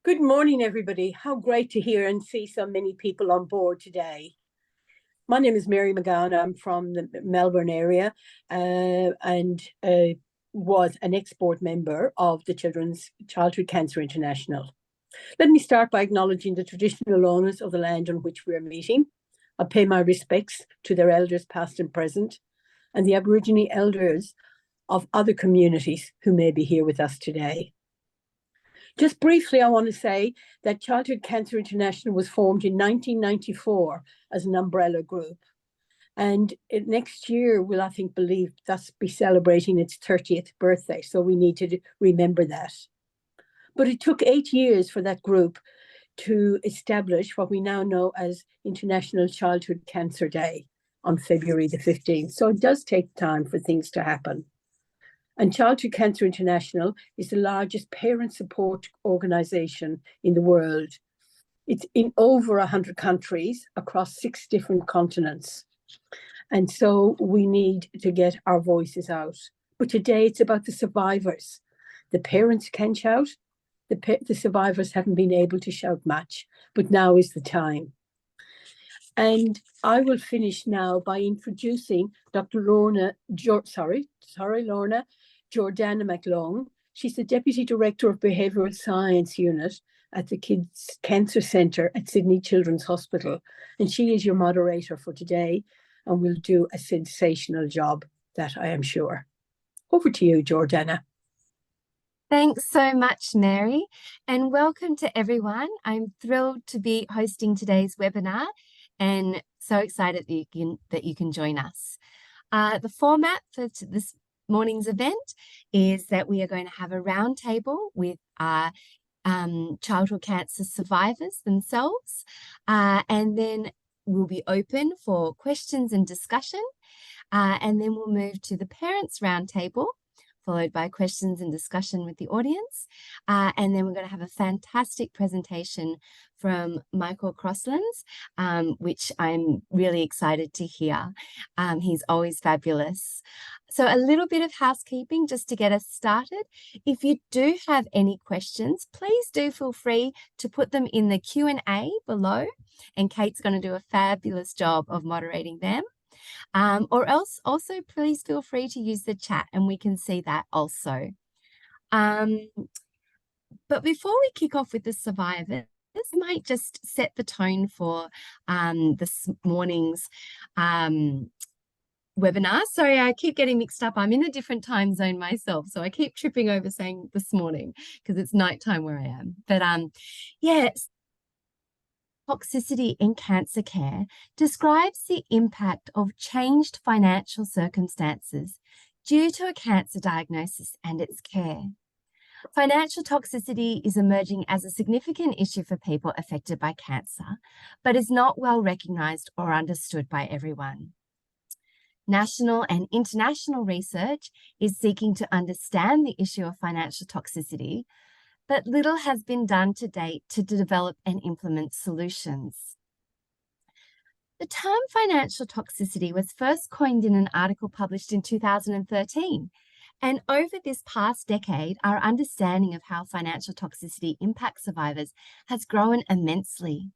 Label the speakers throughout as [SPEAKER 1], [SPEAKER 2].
[SPEAKER 1] Good morning, everybody. How great to hear and see so many people on board today. My name is Mary McGowan. I'm from the Melbourne area and was an ex-board member of the Childhood Cancer International. Let me start by acknowledging the traditional owners of the land on which we are meeting. I pay my respects to their elders past and present, and the Aboriginal elders of other communities who may be here with us today. Just briefly, I want to say that Childhood Cancer International was formed in 1994 as an umbrella group. And next year will, I think, thus be celebrating its 30th birthday. So we need to remember that. But it took 8 years for that group to establish what we now know as International Childhood Cancer Day on February the 15th. So it does take time for things to happen. And Childhood Cancer International is the largest parent support organization in the world. It's in over 100 countries across 6 different continents. And so we need to get our voices out. But today it's about the survivors. The parents can shout. The survivors haven't been able to shout much, but now is the time. And I will finish now by introducing Dr. Lorna Jordana McLong. She's the Deputy Director of Behavioural Science Unit at the Kids Cancer Centre at Sydney Children's Hospital. And she is your moderator for today and will do a sensational job, that I am sure. Over to you, Jordana.
[SPEAKER 2] Thanks so much, Mary, and welcome to everyone. I'm thrilled to be hosting today's webinar and so excited that you can join us. The format for this morning's event is that we are going to have a roundtable with childhood cancer survivors themselves, and then we'll be open for questions and discussion, and then we'll move to the parents roundtable, followed by questions and discussion with the audience. And then we're going to have a fantastic presentation from Michael Crosslands, which I'm really excited to hear. He's always fabulous. So a little bit of housekeeping just to get us started. If you do have any questions, please do feel free to put them in the Q&A below, and Kate's going to do a fabulous job of moderating them. Or else also please feel free to use the chat and we can see that also. But before we kick off with the survivors, this might just set the tone for this morning's webinar. Sorry, I keep getting mixed up. I'm in a different time zone myself, so I keep tripping over saying this morning because it's nighttime where I am. But yes. Toxicity in cancer care describes the impact of changed financial circumstances due to a cancer diagnosis and its care. Financial toxicity is emerging as a significant issue for people affected by cancer, but is not well recognised or understood by everyone. National and international research is seeking to understand the issue of financial toxicity, but little has been done to date to develop and implement solutions. The term financial toxicity was first coined in an article published in 2013. And over this past decade, our understanding of how financial toxicity impacts survivors has grown immensely.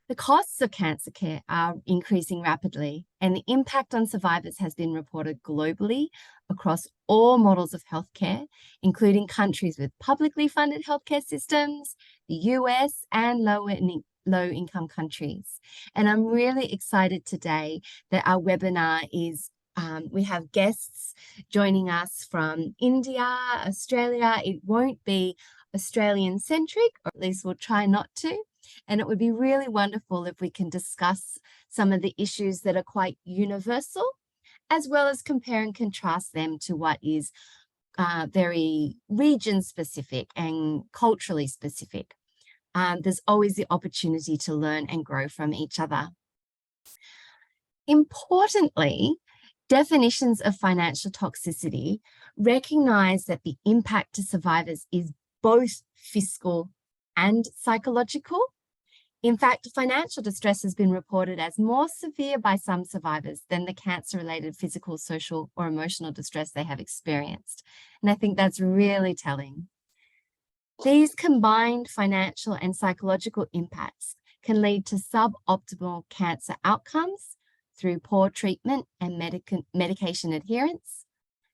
[SPEAKER 2] The costs of cancer care are increasing rapidly, and the impact on survivors has been reported globally across all models of healthcare, including countries with publicly funded healthcare systems, the US, and low-income countries. And I'm really excited today that our webinar is we have guests joining us from India, Australia. It won't be Australian-centric, or at least we'll try not to. And it would be really wonderful if we can discuss some of the issues that are quite universal, as well as compare and contrast them to what is very region-specific and culturally specific. There's always the opportunity to learn and grow from each other. Importantly, definitions of financial toxicity recognize that the impact to survivors is both fiscal and psychological. In fact, financial distress has been reported as more severe by some survivors than the cancer-related physical, social, or emotional distress they have experienced. And I think that's really telling. These combined financial and psychological impacts can lead to suboptimal cancer outcomes through poor treatment and medication adherence,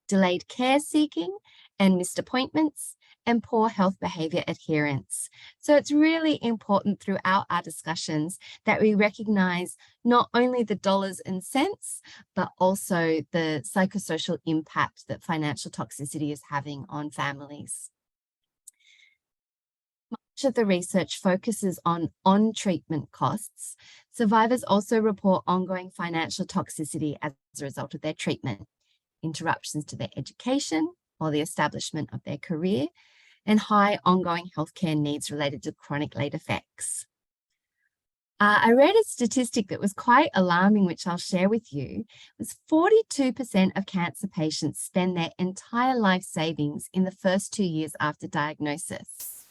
[SPEAKER 2] delayed care seeking and missed appointments, and poor health behaviour adherence. So it's really important throughout our discussions that we recognise not only the dollars and cents, but also the psychosocial impact that financial toxicity is having on families. Much of the research focuses on treatment costs. Survivors also report ongoing financial toxicity as a result of their treatment, interruptions to their education or the establishment of their career, and high ongoing healthcare needs related to chronic late effects. I read a statistic that was quite alarming, which I'll share with you. It was 42% of cancer patients spend their entire life savings in the first 2 years after diagnosis.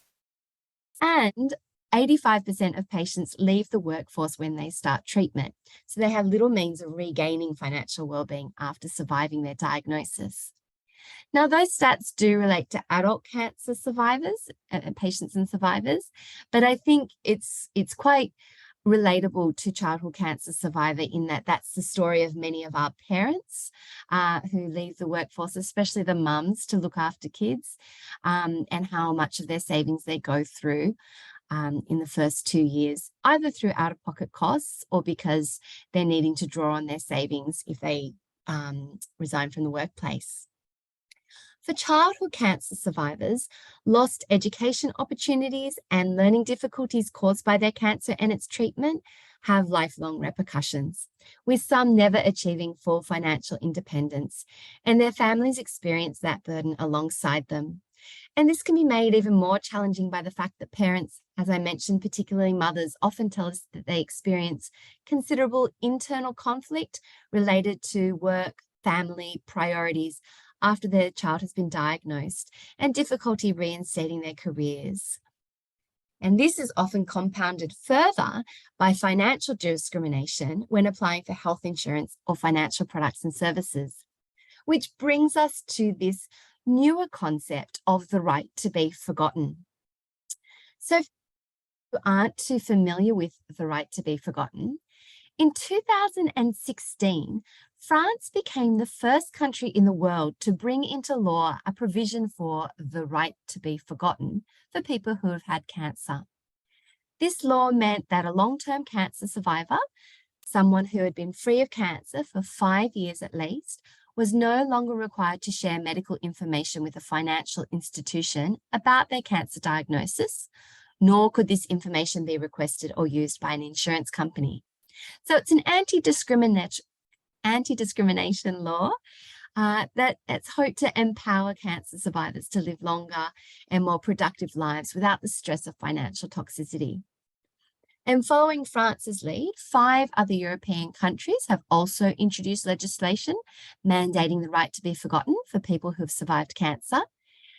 [SPEAKER 2] And 85% of patients leave the workforce when they start treatment. So they have little means of regaining financial well-being after surviving their diagnosis. Now, those stats do relate to adult cancer survivors, patients and survivors, but I think it's quite relatable to childhood cancer survivor in that that's the story of many of our parents who leave the workforce, especially the mums, to look after kids, and how much of their savings they go through in the first 2 years, either through out-of-pocket costs or because they're needing to draw on their savings if they resign from the workplace. For childhood cancer survivors, lost education opportunities and learning difficulties caused by their cancer and its treatment have lifelong repercussions, with some never achieving full financial independence, and their families experience that burden alongside them. And this can be made even more challenging by the fact that parents, as I mentioned, particularly mothers, often tell us that they experience considerable internal conflict related to work, family, priorities, after their child has been diagnosed, and difficulty reinstating their careers. And this is often compounded further by financial discrimination when applying for health insurance or financial products and services, which brings us to this newer concept of the right to be forgotten. So if you aren't too familiar with the right to be forgotten, in 2016, France became the first country in the world to bring into law a provision for the right to be forgotten for people who have had cancer. This law meant that a long-term cancer survivor, someone who had been free of cancer for 5 years at least, was no longer required to share medical information with a financial institution about their cancer diagnosis, nor could this information be requested or used by an insurance company. So it's an anti-discrimination law that's hoped to empower cancer survivors to live longer and more productive lives without the stress of financial toxicity. And following France's lead, 5 other European countries have also introduced legislation mandating the right to be forgotten for people who have survived cancer.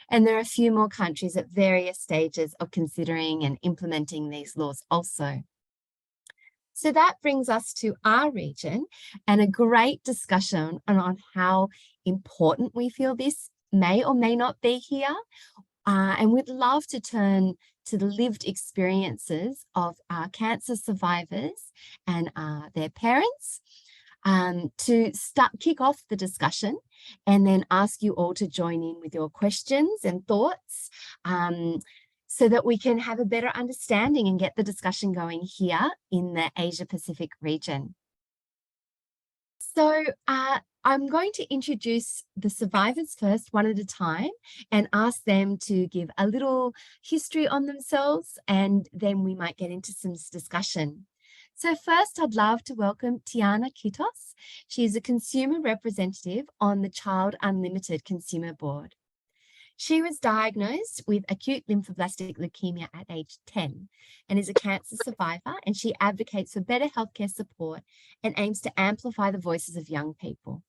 [SPEAKER 2] And there are a few more countries at various stages of considering and implementing these laws also. So that brings us to our region and a great discussion on how important we feel this may or may not be here. And we'd love to turn to the lived experiences of cancer survivors and their parents to kick off the discussion and then ask you all to join in with your questions and thoughts so that we can have a better understanding and get the discussion going here in the Asia Pacific region. So I'm going to introduce the survivors first, one at a time, and ask them to give a little history on themselves, and then we might get into some discussion. So first, I'd love to welcome Tiana Kitos. She is a consumer representative on the Child Unlimited Consumer Board. She was diagnosed with acute lymphoblastic leukemia at age 10 and is a cancer survivor, and she advocates for better healthcare support and aims to amplify the voices of young people.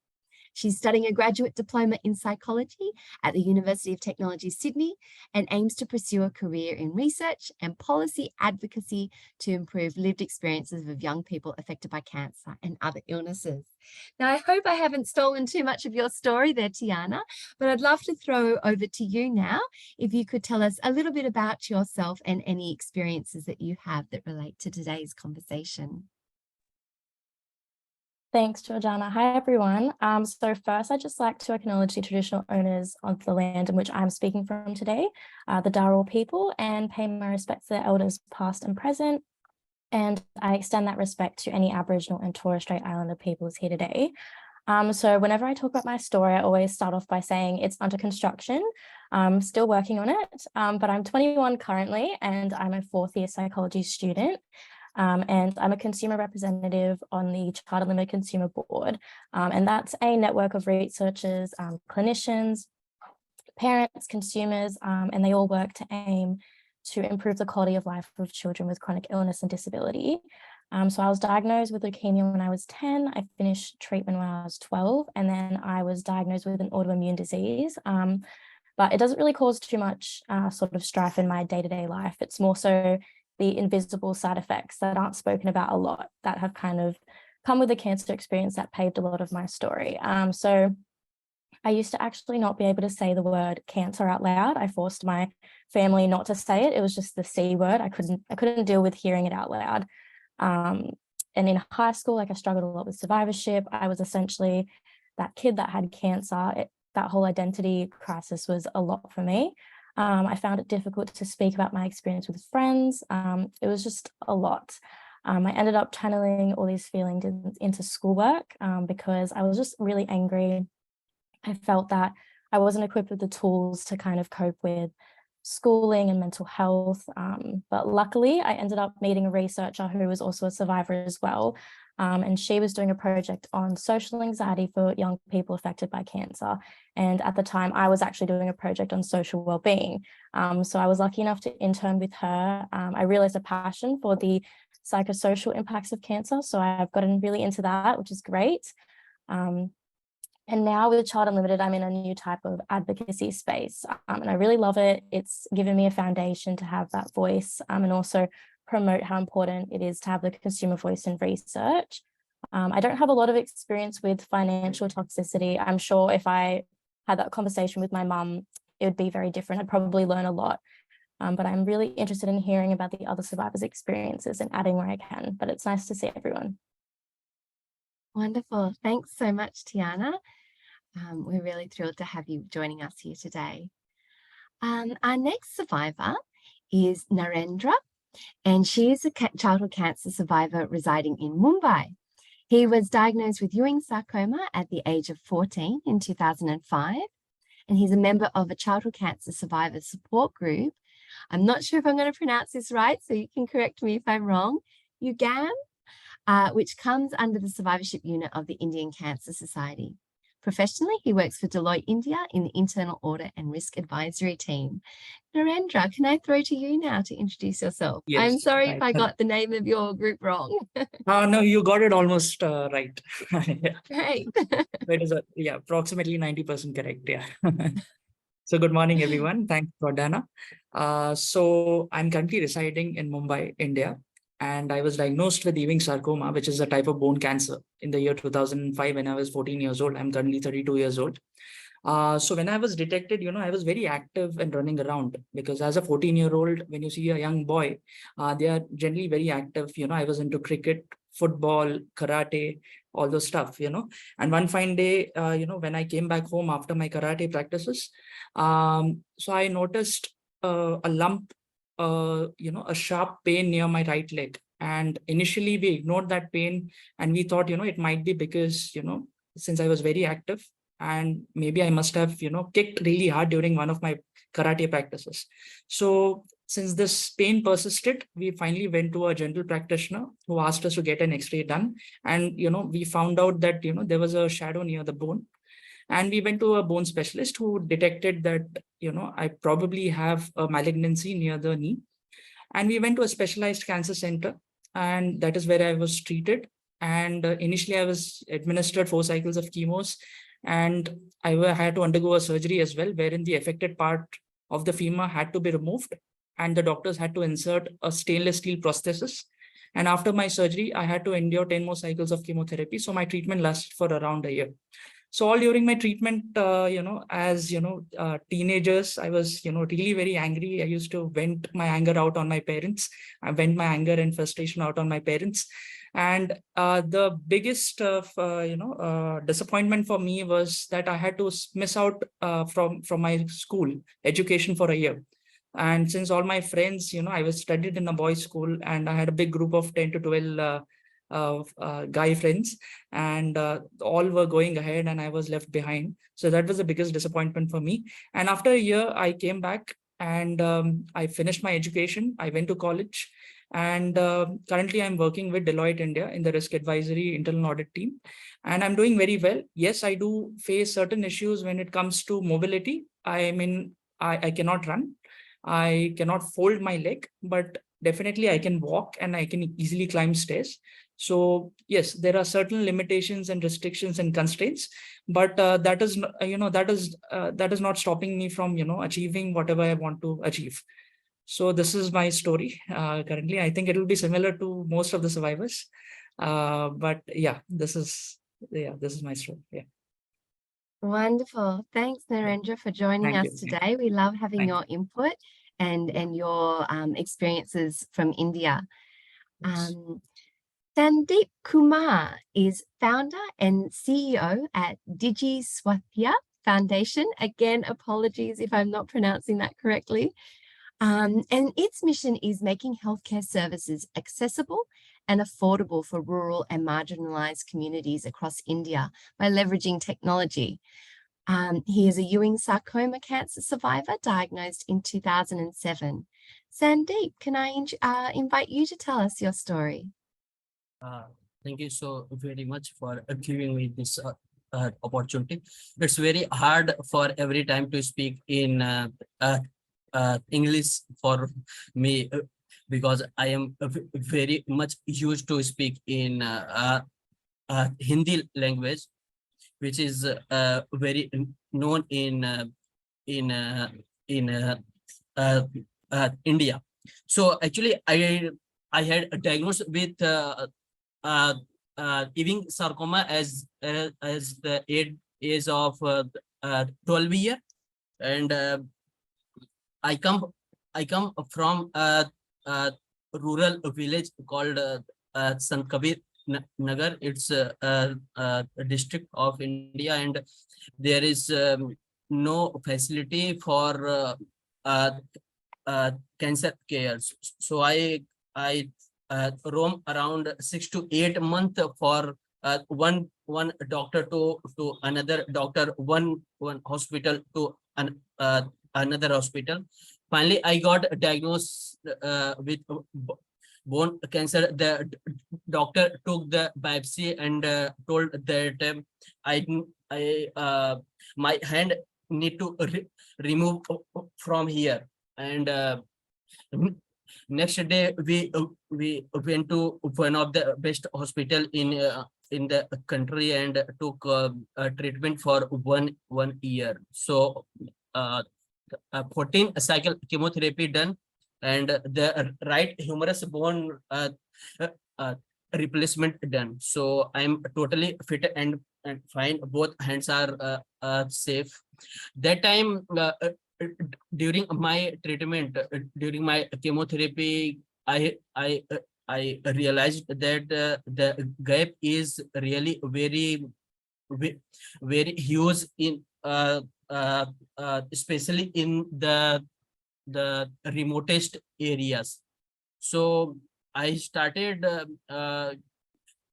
[SPEAKER 2] She's studying a graduate diploma in psychology at the University of Technology, Sydney, and aims to pursue a career in research and policy advocacy to improve lived experiences of young people affected by cancer and other illnesses. Now, I hope I haven't stolen too much of your story there, Tiana, but I'd love to throw over to you now. If you could tell us a little bit about yourself and any experiences that you have that relate to today's conversation.
[SPEAKER 3] Thanks, Georgiana. Hi, everyone. So first, I'd just like to acknowledge the traditional owners of the land in which I'm speaking from today, the Dharawal people, and pay my respects to their elders past and present. And I extend that respect to any Aboriginal and Torres Strait Islander peoples here today. So whenever I talk about my story, I always start off by saying it's under construction. I'm still working on it, but I'm 21 currently, and I'm a fourth-year psychology student. And I'm a consumer representative on the Charter Limited Consumer Board. And that's a network of researchers, clinicians, parents, consumers, and they all work to aim to improve the quality of life of children with chronic illness and disability. So I was diagnosed with leukemia when I was 10. I finished treatment when I was 12, and then I was diagnosed with an autoimmune disease. But it doesn't really cause too much sort of strife in my day-to-day life. It's more so the invisible side effects that aren't spoken about a lot that have kind of come with the cancer experience that paved a lot of my story. So I used to actually not be able to say the word cancer out loud. I forced my family not to say it. It was just the C word. I couldn't deal with hearing it out loud. And in high school, like I struggled a lot with survivorship. I was essentially that kid that had cancer. That whole identity crisis was a lot for me. I found it difficult to speak about my experience with friends. It was just a lot. I ended up channeling all these feelings into schoolwork because I was just really angry. I felt that I wasn't equipped with the tools to kind of cope with schooling and mental health. But luckily, I ended up meeting a researcher who was also a survivor as well. And she was doing a project on social anxiety for young people affected by cancer. And at the time, I was actually doing a project on social well-being. So I was lucky enough to intern with her. I realized a passion for the psychosocial impacts of cancer. So I've gotten really into that, which is great. And now with Child Unlimited, I'm in a new type of advocacy space, and I really love it. It's given me a foundation to have that voice and also promote how important it is to have the consumer voice in research. I don't have a lot of experience with financial toxicity. I'm sure if I had that conversation with my mum, it would be very different. I'd probably learn a lot. But I'm really interested in hearing about the other survivors' experiences and adding where I can. But it's nice to see everyone.
[SPEAKER 2] Wonderful. Thanks so much, Tiana. We're really thrilled to have you joining us here today. Our next survivor is Narendra, and she is a childhood cancer survivor residing in Mumbai. He was diagnosed with Ewing sarcoma at the age of 14 in 2005, and he's a member of a childhood cancer survivor support group. I'm not sure if I'm going to pronounce this right, so you can correct me if I'm wrong. UGAM, which comes under the survivorship unit of the Indian Cancer Society. Professionally, he works for Deloitte India in the Internal Audit and Risk Advisory team. Narendra, can I throw to you now to introduce yourself?
[SPEAKER 4] Yes,
[SPEAKER 2] I'm sorry if I
[SPEAKER 4] right.
[SPEAKER 2] got the name of your group wrong.
[SPEAKER 4] No, you got it almost right.
[SPEAKER 2] Great.
[SPEAKER 4] It is approximately 90% correct. Yeah. So good morning, everyone. Thanks, Jordana. So I'm currently residing in Mumbai, India, and I was diagnosed with Ewing sarcoma, which is a type of bone cancer, in the year 2005 when I was 14 years old. I'm currently 32 years old. So when I was detected, I was very active and running around, because as a 14-year-old, when you see a young boy, they are generally very active. I was into cricket, football, karate, all those stuff, and one fine day, when I came back home after my karate practices, so I noticed a lump, a sharp pain near my right leg. And initially we ignored that pain, and we thought, it might be because, since I was very active, and maybe I must have, kicked really hard during one of my karate practices. So since this pain persisted, we finally went to a general practitioner who asked us to get an X-ray done. And, we found out that, there was a shadow near the bone. And we went to a bone specialist who detected that, I probably have a malignancy near the knee. And we went to a specialized cancer center, and that is where I was treated. And initially I was administered 4 cycles of chemos. and had to undergo a surgery as well, wherein the affected part of the femur had to be removed, and the doctors had to insert a stainless steel prosthesis. And after my surgery, I had to endure 10 more cycles of chemotherapy. So my treatment lasted for around a year. So all during my treatment, as teenagers, I was, really very angry. I used to vent my anger out on my parents. I vent my anger and frustration out on my parents. And the biggest disappointment for me was that I had to miss out from my school education for a year. And since all my friends, I was studied in a boys' school, and I had a big group of 10 to 12 guy friends, and all were going ahead and I was left behind. So that was the biggest disappointment for me. And after a year, I came back and I finished my education. I went to college, and currently I'm working with Deloitte India in the risk advisory internal audit team, and I'm doing very well. Yes, I do face certain issues when it comes to mobility. I mean, I cannot run. I cannot fold my leg, but definitely I can walk and I can easily climb stairs. So yes, there are certain limitations and restrictions and constraints, but that is not stopping me from achieving whatever I want to achieve. So this is my story currently. I think it will be similar to most of the survivors, but yeah, this is my story. Yeah.
[SPEAKER 2] Wonderful. Thanks, Narendra, for joining
[SPEAKER 4] Thank
[SPEAKER 2] us
[SPEAKER 4] you.
[SPEAKER 2] today. We love having
[SPEAKER 4] Thank
[SPEAKER 2] your input and your experiences from India.
[SPEAKER 4] Yes.
[SPEAKER 2] Sandeep Kumar is founder and CEO at Digi Swasthya Foundation. Again, apologies if I'm not pronouncing that correctly. And its mission is making healthcare services accessible and affordable for rural and marginalized communities across India by leveraging technology. He is a Ewing sarcoma cancer survivor diagnosed in 2007. Sandeep, can I invite you to tell us your story?
[SPEAKER 5] Thank you so very much for giving me this opportunity. It's very hard for every time to speak in English for me because I am very much used to speak in Hindi language, which is very known in India. So actually, I had diagnosed with Ewing sarcoma as the age of 12 years, and I come from a rural village called Sant Kabir Nagar. It's a district of India, and there is no facility for cancer care. So I roam around 6 to 8 months for one doctor to another doctor, one hospital to another hospital. Finally, I got diagnosed with bone cancer. The doctor took the biopsy and told that my hand need to remove from here. And next day we went to one of the best hospital in the country and took treatment for one year. So 14 cycle chemotherapy done, and the right humerus bone replacement done. So I'm totally fit and fine. Both hands are safe. That time during my treatment, during my chemotherapy, I realized that the gap is really very huge in especially in the remotest areas. So I started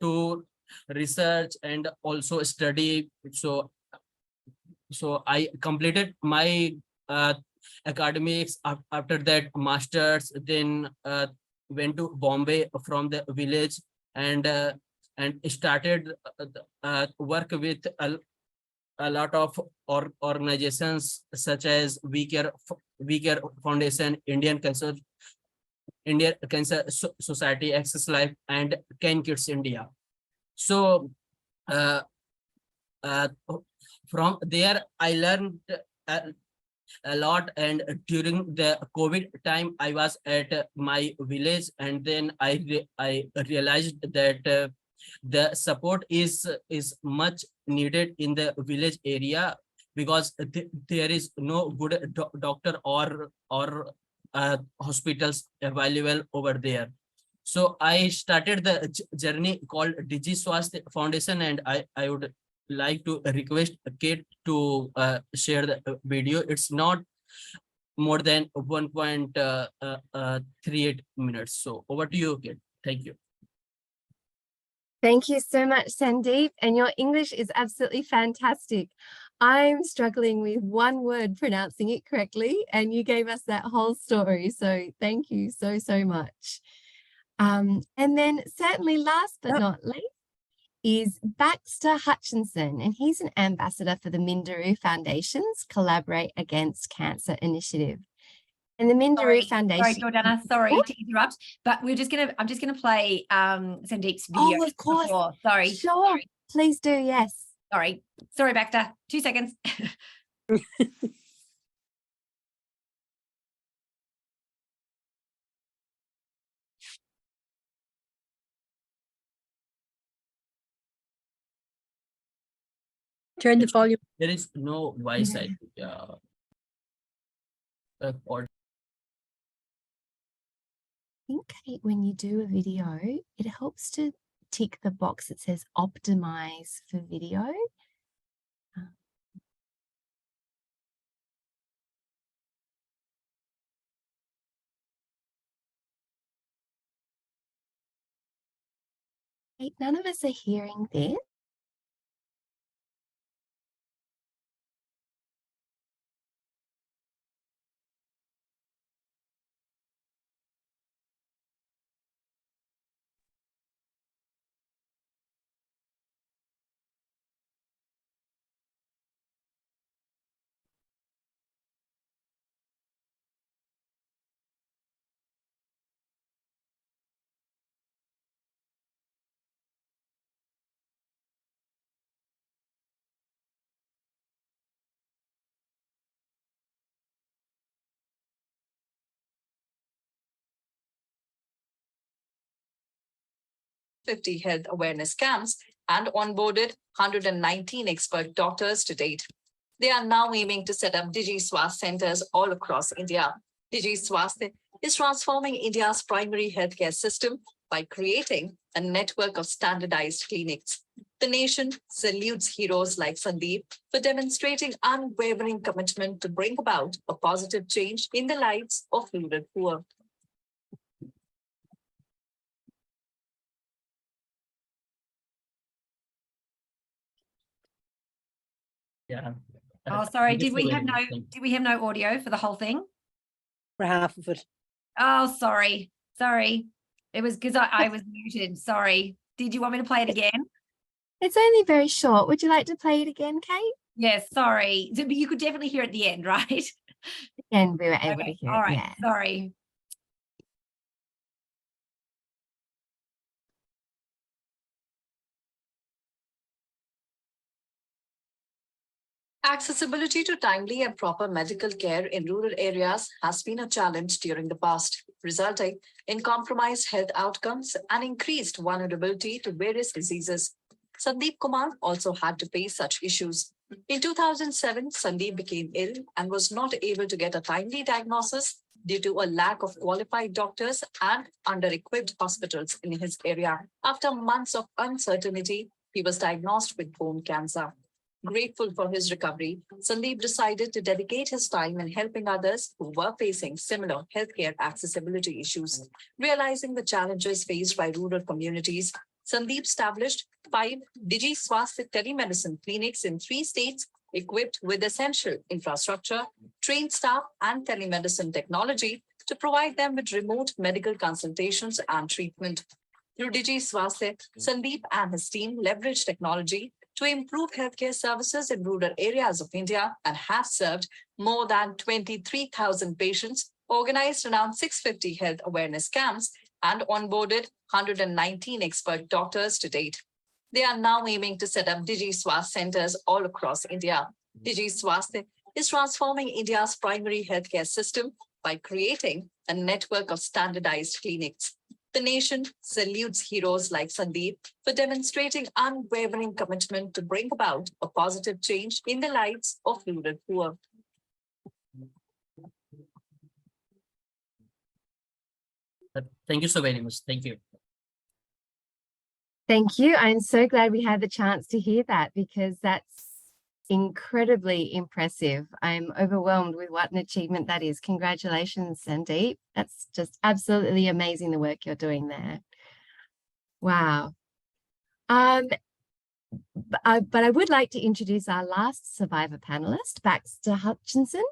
[SPEAKER 5] to research and also study. So I completed my academics. After that, masters, then went to Bombay from the village and started work with a lot of organizations such as We Care Foundation, Indian Cancer Society, Access Life, and Can Kids India. So from there, I learned a lot. And during the COVID time, I was at my village, and then I realized that the support is much needed in the village area, because there is no good doctor or hospitals available over there. So I started the journey called Digi Swasthya Foundation, and I would like to request Kate to share the video. It's not more than 1.38 minutes. So over to you, Kate. Thank you.
[SPEAKER 2] Thank you so much, Sandeep. And your English is absolutely fantastic. I'm struggling with one word pronouncing it correctly, and you gave us that whole story. So thank you so, so much. And then certainly last but not least is Baxter Hutchinson, and he's an ambassador for the Minderoo Foundation's Collaborate Against Cancer initiative. And the Minderoo Foundation.
[SPEAKER 6] Sorry, Jordana, sorry to interrupt, but I'm just gonna play Sandeep's video.
[SPEAKER 2] Oh, of course.
[SPEAKER 6] Before. Sorry.
[SPEAKER 2] Sure. Sorry. Please do, yes.
[SPEAKER 6] Sorry, Baxter. 2 seconds.
[SPEAKER 1] Turn the volume.
[SPEAKER 5] There is no voice, I think. Or
[SPEAKER 2] I think, Kate, when you do a video, it helps to tick the box that says optimize for video. Kate, none of us are hearing this.
[SPEAKER 7] Health awareness camps and onboarded 119 expert doctors to date. They are now aiming to set up Digi Swasthya centers all across India. Digi Swasthya is transforming India's primary healthcare system by creating a network of standardized clinics. The nation salutes heroes like Sandeep for demonstrating unwavering commitment to bring about a positive change in the lives of rural poor.
[SPEAKER 5] yeah.
[SPEAKER 6] Oh, sorry. Did we have no audio for the whole thing?
[SPEAKER 1] For half of it.
[SPEAKER 6] Oh, sorry. It was because I was muted. Sorry. Did you want me to play it again?
[SPEAKER 2] It's only very short. Would you like to play it again, Kate?
[SPEAKER 6] Yes, sorry. But you could definitely hear at the end, right?
[SPEAKER 2] And we were able to hear
[SPEAKER 6] all
[SPEAKER 2] it,
[SPEAKER 6] right.
[SPEAKER 2] yeah.
[SPEAKER 6] Sorry.
[SPEAKER 7] Accessibility to timely and proper medical care in rural areas has been a challenge during the past, resulting in compromised health outcomes and increased vulnerability to various diseases. Sandeep Kumar also had to face such issues. In 2007, Sandeep became ill and was not able to get a timely diagnosis due to a lack of qualified doctors and under-equipped hospitals in his area. After months of uncertainty, he was diagnosed with bone cancer. Grateful for his recovery, Sandeep decided to dedicate his time in helping others who were facing similar healthcare accessibility issues. Realizing the challenges faced by rural communities, Sandeep established 5 Digi Swasthya telemedicine clinics in 3 states, equipped with essential infrastructure, trained staff, and telemedicine technology to provide them with remote medical consultations and treatment. Through Digi Swasthya, Sandeep and his team leveraged technology to improve healthcare services in rural areas of India and have served more than 23,000 patients, organized around 650 health awareness camps, and onboarded 119 expert doctors to date. They are now aiming to set up Digi Swasth centers all across India. Digi Swasth is transforming India's primary healthcare system by creating a network of standardized clinics. The nation salutes heroes like Sandeep for demonstrating unwavering commitment to bring about a positive change in the lives of rural poor.
[SPEAKER 5] Thank you so very much. Thank you.
[SPEAKER 2] Thank you. I'm so glad we had the chance to hear that, because that's incredibly impressive. I'm overwhelmed with what an achievement that is. Congratulations, Sandeep. That's just absolutely amazing, the work you're doing there. Wow. But I would like to introduce our last survivor panelist, Baxter Hutchinson,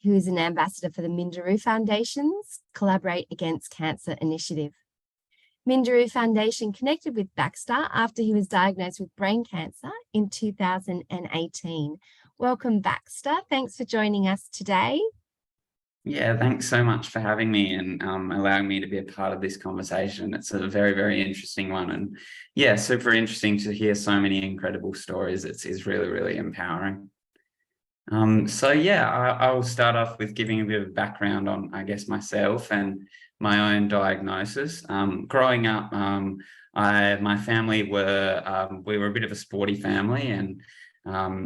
[SPEAKER 2] who is an ambassador for the Minderoo Foundation's Collaborate Against Cancer initiative. Minderoo Foundation connected with Baxter after he was diagnosed with brain cancer in 2018. Welcome, Baxter. Thanks for joining us today.
[SPEAKER 8] Yeah, thanks so much for having me and allowing me to be a part of this conversation. It's a very, very interesting one. And yeah, super interesting to hear so many incredible stories. It's really, really empowering. So yeah, I'll start off with giving a bit of background on, I guess, myself and my own diagnosis. Growing up, my family we were a bit of a sporty family, and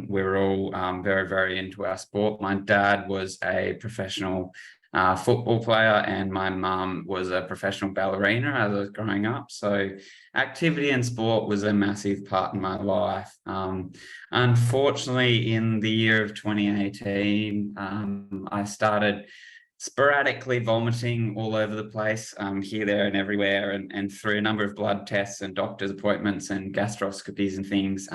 [SPEAKER 8] we were all very, very into our sport. My dad was a professional football player, and my mum was a professional ballerina as I was growing up. So activity and sport was a massive part in my life. Unfortunately, in the year of 2018, I started sporadically vomiting all over the place, here, there and everywhere, and through a number of blood tests and doctor's appointments and gastroscopies and things,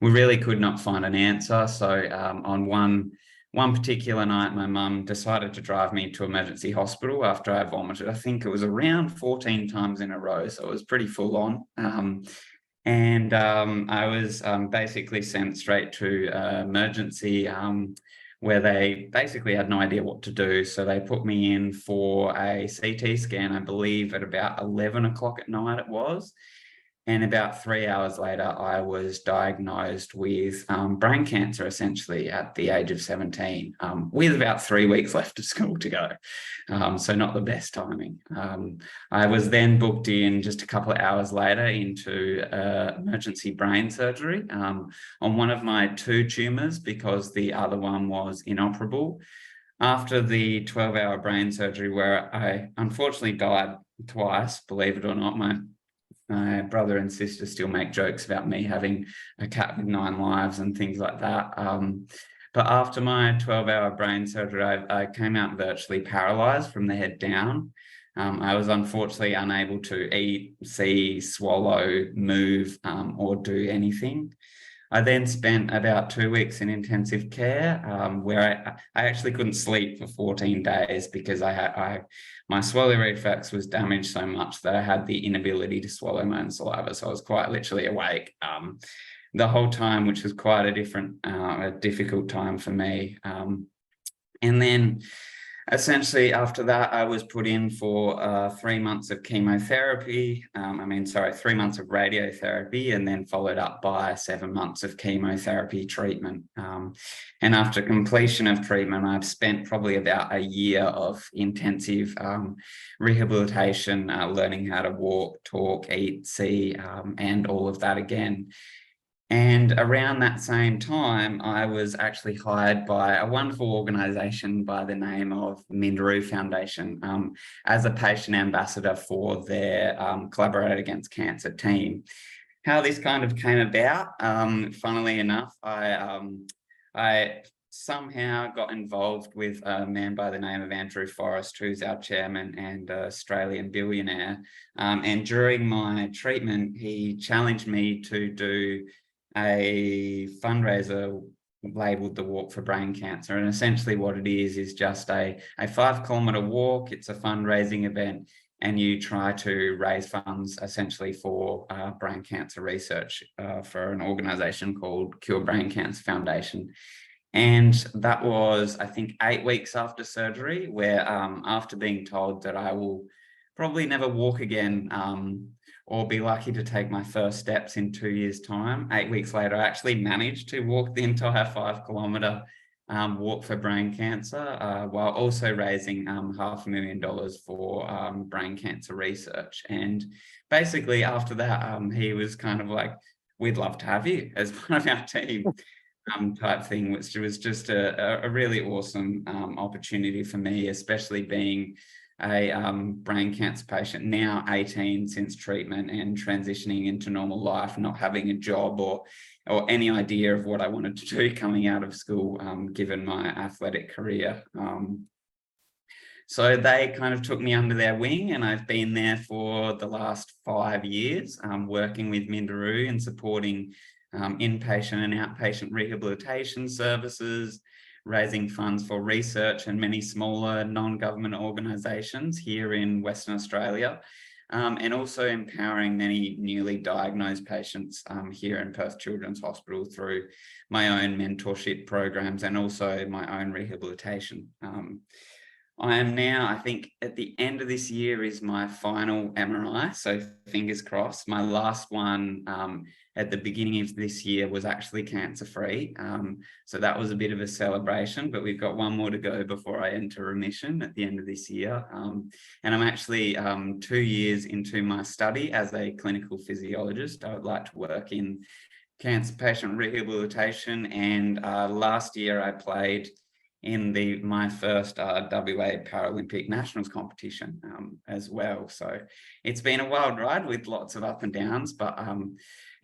[SPEAKER 8] we really could not find an answer. So on one particular night, my mum decided to drive me to emergency hospital after I vomited. I think it was around 14 times in a row, so it was pretty full on. And I was basically sent straight to emergency, where they basically had no idea what to do. So they put me in for a CT scan, I believe at about 11 o'clock at night it was. And about 3 hours later, I was diagnosed with brain cancer, essentially, at the age of 17, with about 3 weeks left of school to go. So not the best timing. I was then booked in just a couple of hours later into emergency brain surgery on one of my 2 tumours, because the other one was inoperable. After the 12-hour brain surgery, where I unfortunately died twice, believe it or not, my brother and sister still make jokes about me having a cat with 9 lives and things like that. But after my 12-hour brain surgery, I came out virtually paralyzed from the head down. I was unfortunately unable to eat, see, swallow, move, or do anything. I then spent about 2 weeks in intensive care, where I actually couldn't sleep for 14 days because my swallow reflex was damaged so much that I had the inability to swallow my own saliva. So I was quite literally awake the whole time, which was quite a difficult time for me. And then essentially after that, I was put in for 3 months of chemotherapy. 3 months of radiotherapy, and then followed up by 7 months of chemotherapy treatment. And after completion of treatment, I've spent probably about a year of intensive rehabilitation, learning how to walk, talk, eat, see, and all of that again. And around that same time, I was actually hired by a wonderful organisation by the name of Minderoo Foundation as a patient ambassador for their Collaborate Against Cancer team. How this kind of came about, funnily enough, I somehow got involved with a man by the name of Andrew Forrest, who's our chairman and Australian billionaire. And during my treatment, he challenged me to do a fundraiser labeled the Walk for Brain Cancer, and essentially what it is just a 5-kilometre walk. It's a fundraising event, and you try to raise funds essentially for brain cancer research for an organisation called Cure Brain Cancer Foundation. And that was, I think, 8 weeks after surgery, where after being told that I will probably never walk again, or be lucky to take my first steps in 2 years' time. 8 weeks later, I actually managed to walk the entire 5-kilometre walk for brain cancer, while also raising $500,000 for brain cancer research. And basically after that, he was kind of like, we'd love to have you as one of our team. Type thing, which was just a really awesome opportunity for me, especially being a brain cancer patient, now 18 since treatment and transitioning into normal life, not having a job or any idea of what I wanted to do coming out of school, given my athletic career. So they kind of took me under their wing, and I've been there for the last 5 years, working with Minderoo and supporting inpatient and outpatient rehabilitation services, raising funds for research and many smaller non-government organisations here in Western Australia, and also empowering many newly diagnosed patients here in Perth Children's Hospital through my own mentorship programs and also my own rehabilitation. I am now, I think at the end of this year is my final MRI, so fingers crossed. My last one at the beginning of this year was actually cancer-free. So that was a bit of a celebration, but we've got one more to go before I enter remission at the end of this year. And I'm actually 2 years into my study as a clinical physiologist. I would like to work in cancer patient rehabilitation. And last year I played in my first WA Paralympic Nationals competition as well. So it's been a wild ride with lots of up and downs, but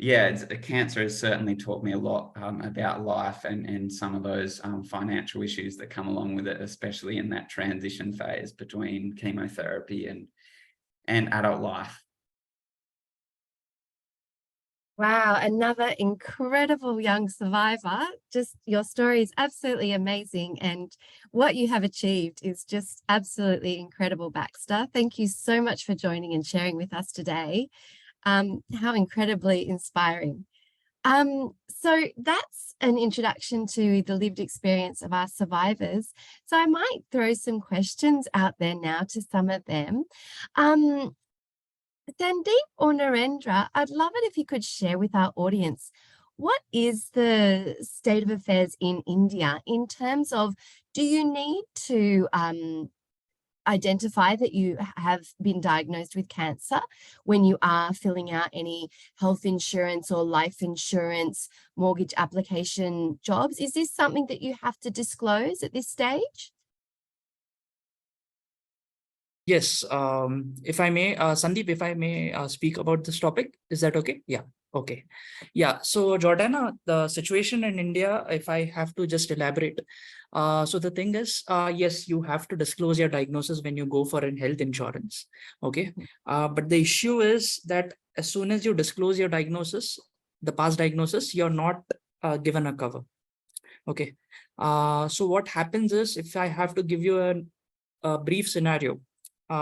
[SPEAKER 8] yeah, cancer has certainly taught me a lot about life and some of those financial issues that come along with it, especially in that transition phase between chemotherapy and adult life.
[SPEAKER 2] Wow, another incredible young survivor. Just your story is absolutely amazing, and what you have achieved is just absolutely incredible, Baxter. Thank you so much for joining and sharing with us today. How incredibly inspiring. So that's an introduction to the lived experience of our survivors. So I might throw some questions out there now to some of them. Sandeep or Narendra, I'd love it if you could share with our audience, what is the state of affairs in India in terms of, do you need to identify that you have been diagnosed with cancer when you are filling out any health insurance or life insurance, mortgage application jobs? Is this something that you have to disclose at this stage?
[SPEAKER 4] Yes, if I may, Sandeep, if I may speak about this topic, is that okay? Yeah, okay. Yeah, so Jordana, the situation in India, if I have to just elaborate. So the thing is, yes, you have to disclose your diagnosis when you go for an health insurance, okay? But the issue is that as soon as you disclose your diagnosis, the past diagnosis, you're not given a cover, okay? So what happens is, if I have to give you a brief scenario,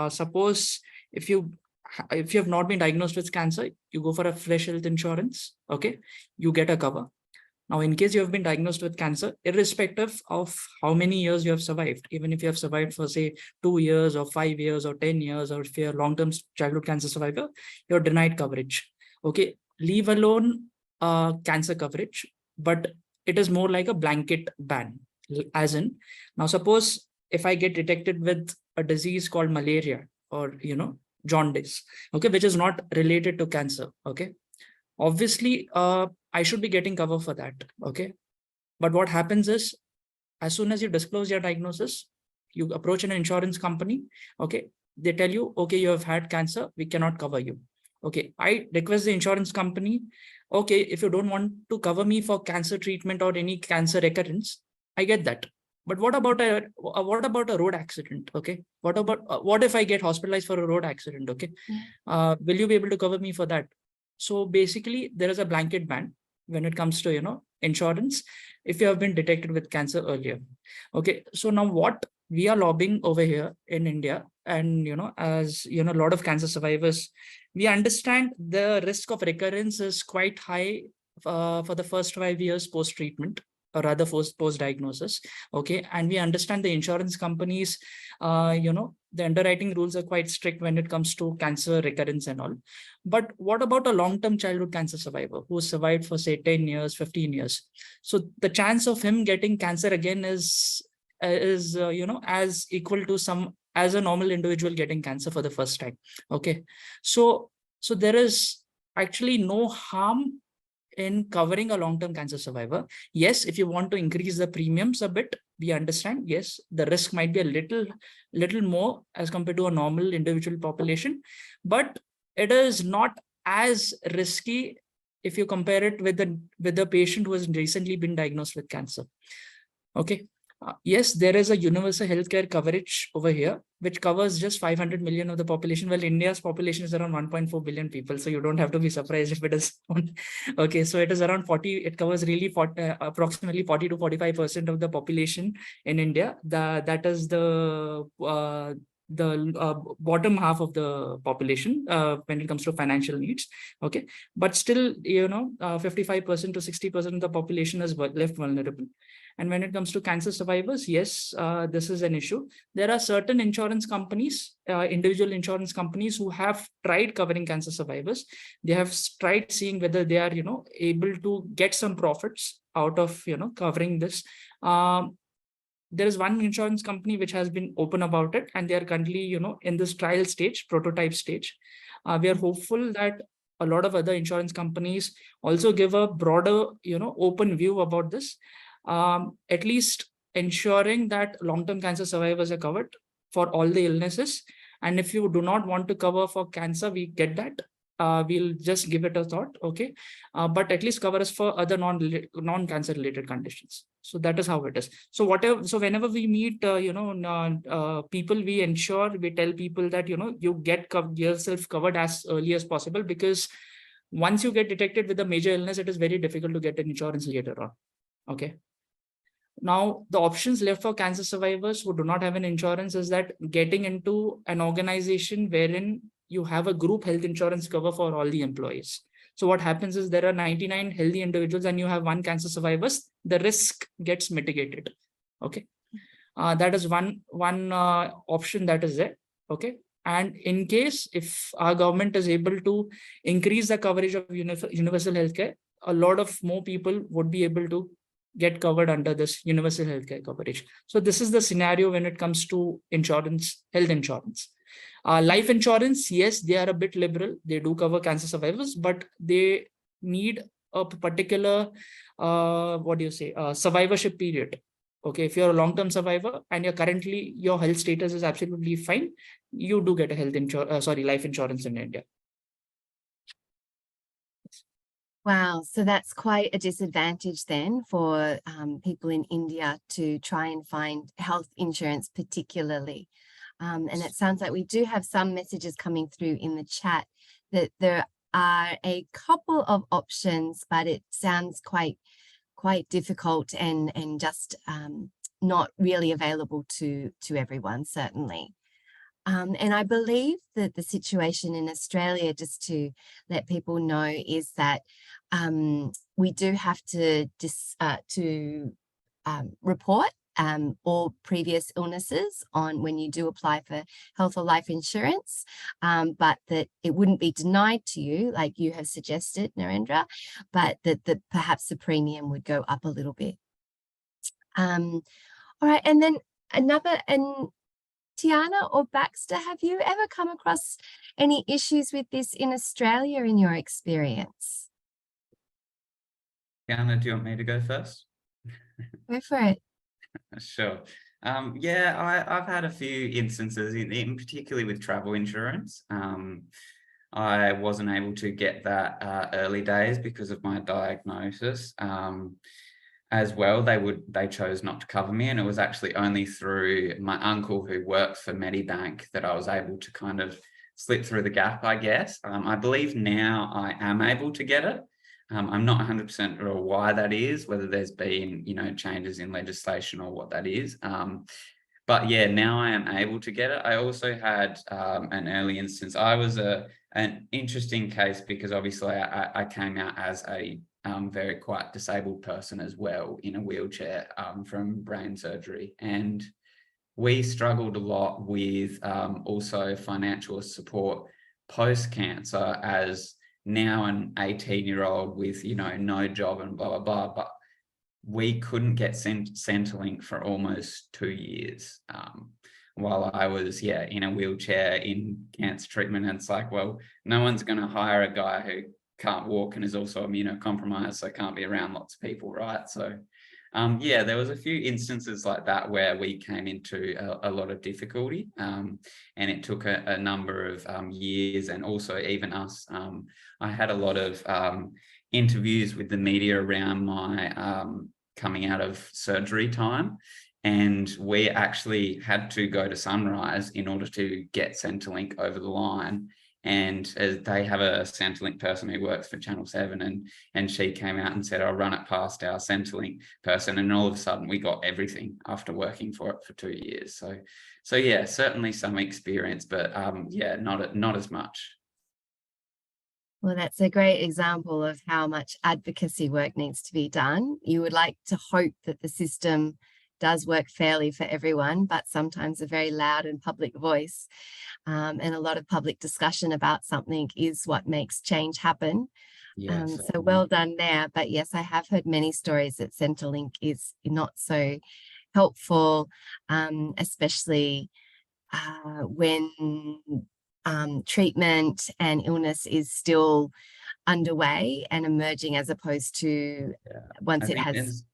[SPEAKER 4] suppose if you have not been diagnosed with cancer, you go for a fresh health insurance, okay, you get a cover. Now, in case you have been diagnosed with cancer, irrespective of how many years you have survived, even if you have survived for say 2 years or 5 years or 10 years, or if you're a long-term childhood cancer survivor, you're denied coverage, okay? Leave alone cancer coverage, but it is more like a blanket ban, as in, now suppose if I get detected with a disease called malaria or, jaundice, okay, which is not related to cancer, okay, obviously I should be getting cover for that, okay? But what happens is, as soon as you disclose your diagnosis, you approach an insurance company, okay, they tell you, okay, you have had cancer, we cannot cover you, okay? I request the insurance company, okay, if you don't want to cover me for cancer treatment or any cancer recurrence, I get that. But what about a road accident? Okay, what if I get hospitalized for a road accident? Okay, will you be able to cover me for that? So basically, there is a blanket ban when it comes to insurance if you have been detected with cancer earlier. Okay, so now what we are lobbying over here in India, and as a lot of cancer survivors, we understand the risk of recurrence is quite high for the first 5 years post treatment. or rather post-diagnosis. Okay, and we understand the insurance companies, the underwriting rules are quite strict when it comes to cancer recurrence and all. But what about a long-term childhood cancer survivor who survived for say 10 years, 15 years? So the chance of him getting cancer again is as equal to as a normal individual getting cancer for the first time. Okay, so there is actually no harm in covering a long-term cancer survivor. Yes, if you want to increase the premiums a bit, we understand. Yes, the risk might be a little more as compared to a normal individual population, but it is not as risky if you compare it with the patient who has recently been diagnosed with cancer. Okay. Yes, there is a universal healthcare coverage over here, which covers just 500 million of the population. Well, India's population is around 1.4 billion people, so you don't have to be surprised if it is. Okay, so it is around 40. It covers really approximately 40 to 45% of the population in India. That is the bottom half of the population when it comes to financial needs. Okay, but still, 55% to 60% of the population is left vulnerable. And when it comes to cancer survivors, yes, this is an issue. There are certain insurance companies, individual insurance companies, who have tried covering cancer survivors. They have tried seeing whether they are, able to get some profits out of, covering this. There is one insurance company which has been open about it, and they are currently, in this trial stage, prototype stage. We are hopeful that a lot of other insurance companies also give a broader, open view about this. At least ensuring that long-term cancer survivors are covered for all the illnesses. And if you do not want to cover for cancer, we get that. We'll just give it a thought, okay? But at least cover us for other non-cancer related conditions. So that is how it is. So whenever we meet, people, we tell people that, you get yourself covered as early as possible, because once you get detected with a major illness, it is very difficult to get an insurance later on. Okay. Now, the options left for cancer survivors who do not have an insurance is that getting into an organization wherein you have a group health insurance cover for all the employees. So what happens is there are 99 healthy individuals and you have one cancer survivors, the risk gets mitigated. Okay. That is one option that is there. Okay. And in case if our government is able to increase the coverage of universal healthcare, a lot of more people would be able to get covered under this universal healthcare coverage. So this is the scenario when it comes to insurance, health insurance. Life insurance, yes, they are a bit liberal. They do cover cancer survivors, but they need a particular, survivorship period. Okay, if you're a long-term survivor and your health status is absolutely fine, you do get a life insurance in India.
[SPEAKER 2] Wow, so that's quite a disadvantage then for people in India to try and find health insurance particularly. And it sounds like we do have some messages coming through in the chat that there are a couple of options, but it sounds quite difficult and just not really available to everyone, certainly. And I believe that the situation in Australia, just to let people know, is that we do have to report all previous illnesses on when you do apply for health or life insurance, but that it wouldn't be denied to you, like you have suggested, Narendra, but that perhaps the premium would go up a little bit. All right, and then Tiana or Baxter, have you ever come across any issues with this in Australia in your experience?
[SPEAKER 8] Tiana, do you want me to go first?
[SPEAKER 2] Go for it.
[SPEAKER 8] Sure. Yeah, I've had a few instances, in particularly with travel insurance. I wasn't able to get that early days because of my diagnosis. As well, they chose not to cover me, and it was actually only through my uncle who worked for Medibank that I was able to kind of slip through the gap, I guess. I believe now I am able to get it. I'm not 100% sure why that is, whether there's been, changes in legislation or what that is. But yeah, now I am able to get it. I also had an early instance. I was an interesting case because obviously I came out as a very quite disabled person as well in a wheelchair from brain surgery. And we struggled a lot with also financial support post-cancer, as now an 18-year-old with, you know, no job and blah, blah, blah. But we couldn't get Centrelink for almost 2 years while I was, in a wheelchair in cancer treatment. And it's like, well, no one's going to hire a guy who can't walk and is also immunocompromised, so can't be around lots of people, right? So there was a few instances like that where we came into a lot of difficulty, and it took a number of years, and also even us. I had a lot of interviews with the media around my coming out of surgery time, and we actually had to go to Sunrise in order to get Centrelink over the line. And they have a Centrelink person who works for Channel 7, and she came out and said, I'll run it past our Centrelink person. And all of a sudden we got everything after working for it for 2 years. So yeah, certainly some experience, but not as much.
[SPEAKER 2] Well, that's a great example of how much advocacy work needs to be done. You would like to hope that the system does work fairly for everyone, but sometimes a very loud and public voice and a lot of public discussion about something is what makes change happen.
[SPEAKER 8] Yes.
[SPEAKER 2] So well done there. But yes, I have heard many stories that Centrelink is not so helpful, especially when treatment and illness is still underway and emerging, as opposed to once it has.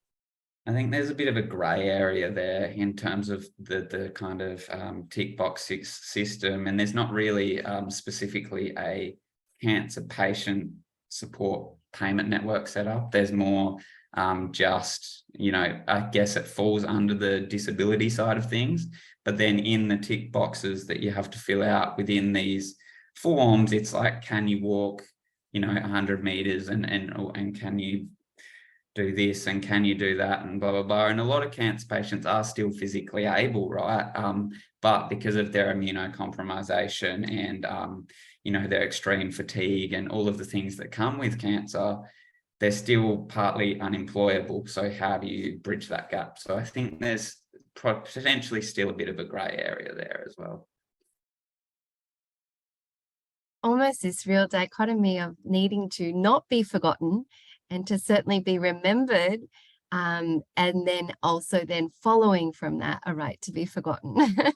[SPEAKER 8] I think there's a bit of a grey area there in terms of the kind of tick box system, and there's not really specifically a cancer patient support payment network set up. There's more just, you know, I guess it falls under the disability side of things, but then in the tick boxes that you have to fill out within these forms, it's like, can you walk, you know, 100 meters and can you do this and can you do that and blah, blah, blah. And a lot of cancer patients are still physically able, right? But because of their immunocompromisation and, you know, their extreme fatigue and all of the things that come with cancer, they're still partly unemployable. So how do you bridge that gap? So I think there's potentially still a bit of a grey area there as well.
[SPEAKER 2] Almost this real dichotomy of needing to not be forgotten and to certainly be remembered, and then also then following from that a right to be forgotten.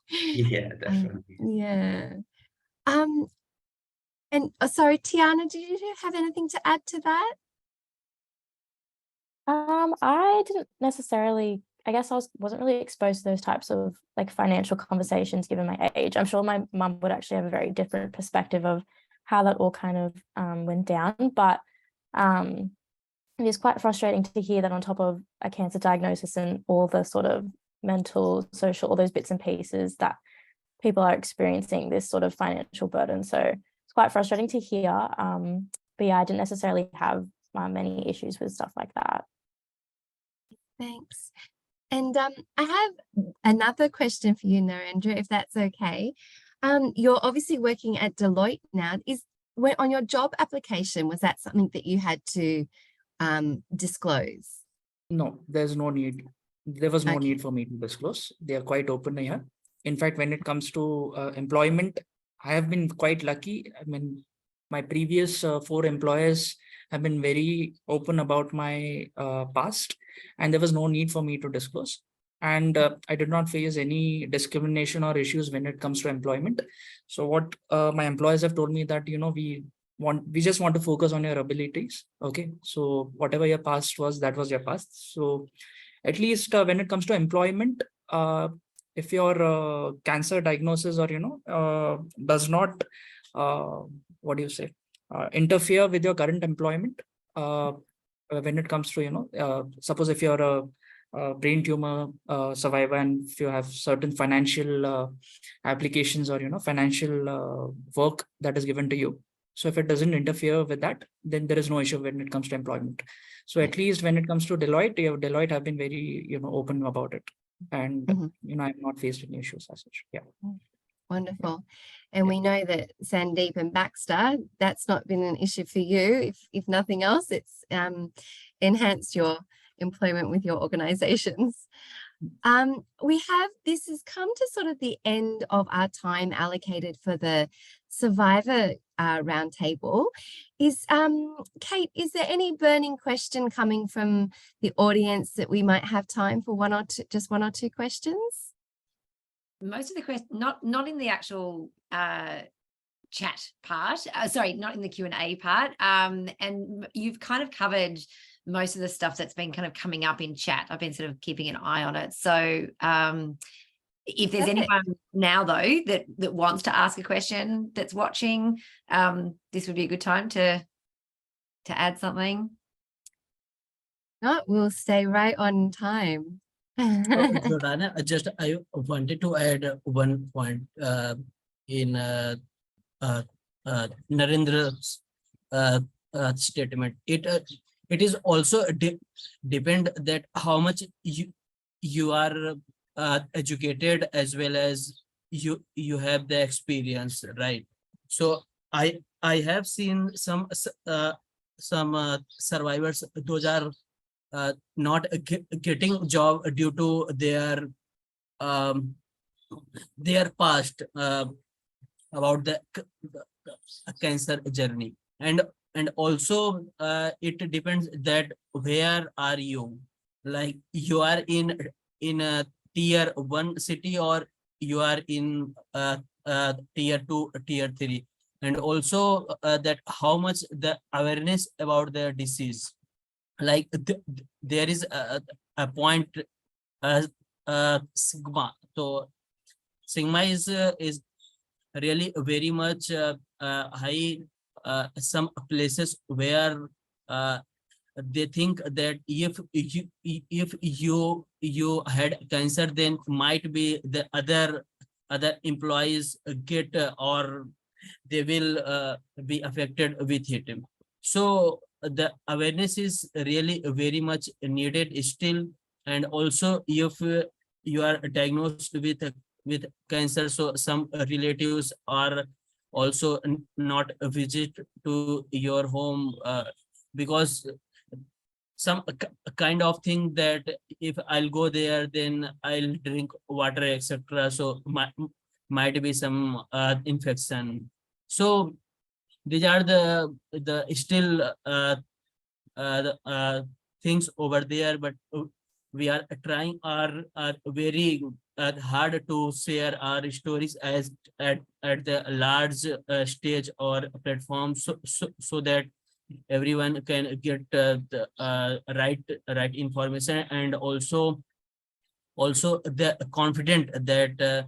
[SPEAKER 8] Yeah, definitely.
[SPEAKER 2] And sorry, Tiana, did you have anything to add to that?
[SPEAKER 3] I didn't necessarily, I guess I wasn't really exposed to those types of like financial conversations given my age. I'm sure my mum would actually have a very different perspective of how that all kind of went down. But it is quite frustrating to hear that on top of a cancer diagnosis and all the sort of mental, social, all those bits and pieces, that people are experiencing this sort of financial burden. So it's quite frustrating to hear. But yeah, I didn't necessarily have many issues with stuff like that.
[SPEAKER 2] Thanks. And I have another question for you, Narendra, if that's okay. You're obviously working at Deloitte now. On your job application, was that something that you had to disclose?
[SPEAKER 4] No, there's no need. There was no need for me to disclose. They are quite open here. In fact, when it comes to employment, I have been quite lucky. I mean, my previous 4 employers have been very open about my past, and there was no need for me to disclose. And I did not face any discrimination or issues when it comes to employment. So what my employers have told me that, you know, we just want to focus on your abilities. Okay, so whatever your past was, that was your past. So at least when it comes to employment, if your cancer diagnosis or, you know, does not, interfere with your current employment, when it comes to, you know, suppose if you're a brain tumor survivor and if you have certain financial applications or, you know, financial work that is given to you. So if it doesn't interfere with that, then there is no issue when it comes to employment. So at least when it comes to Deloitte, Deloitte have been very, you know, open about it. And, you know, I've not faced any issues as such. Yeah.
[SPEAKER 2] Wonderful. And we know that Sandeep and Baxter, that's not been an issue for you. If nothing else, it's enhanced your employment with your organizations. This has come to sort of the end of our time allocated for the Survivor roundtable. Kate, is there any burning question coming from the audience that we might have time for just one or two questions?
[SPEAKER 6] Most of the questions, not in the actual chat part, sorry, not in the Q&A part. And you've kind of covered most of the stuff that's been kind of coming up in chat. I've been sort of keeping an eye on it. So if there's anyone now though that wants to ask a question that's watching, this would be a good time to add something.
[SPEAKER 2] No, we'll stay right on time.
[SPEAKER 5] Jordana, I wanted to add one point in Narendra's statement. It is also depend that how much you are educated as well as you have the experience, right? So I have seen some survivors, those are not getting job due to their past about the cancer journey, and also it depends that where are you, like you are in a tier 1 city or you are in tier 2, tier 3, and also that how much the awareness about the disease. Like there is a point sigma. So sigma is really very much high. Some places where they think that if you had cancer, then might be the other employees get or they will be affected with it. So the awareness is really very much needed still. And also if you are diagnosed with cancer, so some relatives are also not visit to your home because some kind of thing that if I'll go there, then I'll drink water, etc. So might be some infection. So these are the still things over there, but we are trying our very hard to share our stories as at the large stage or platform, so that everyone can get the right information, and also the confident that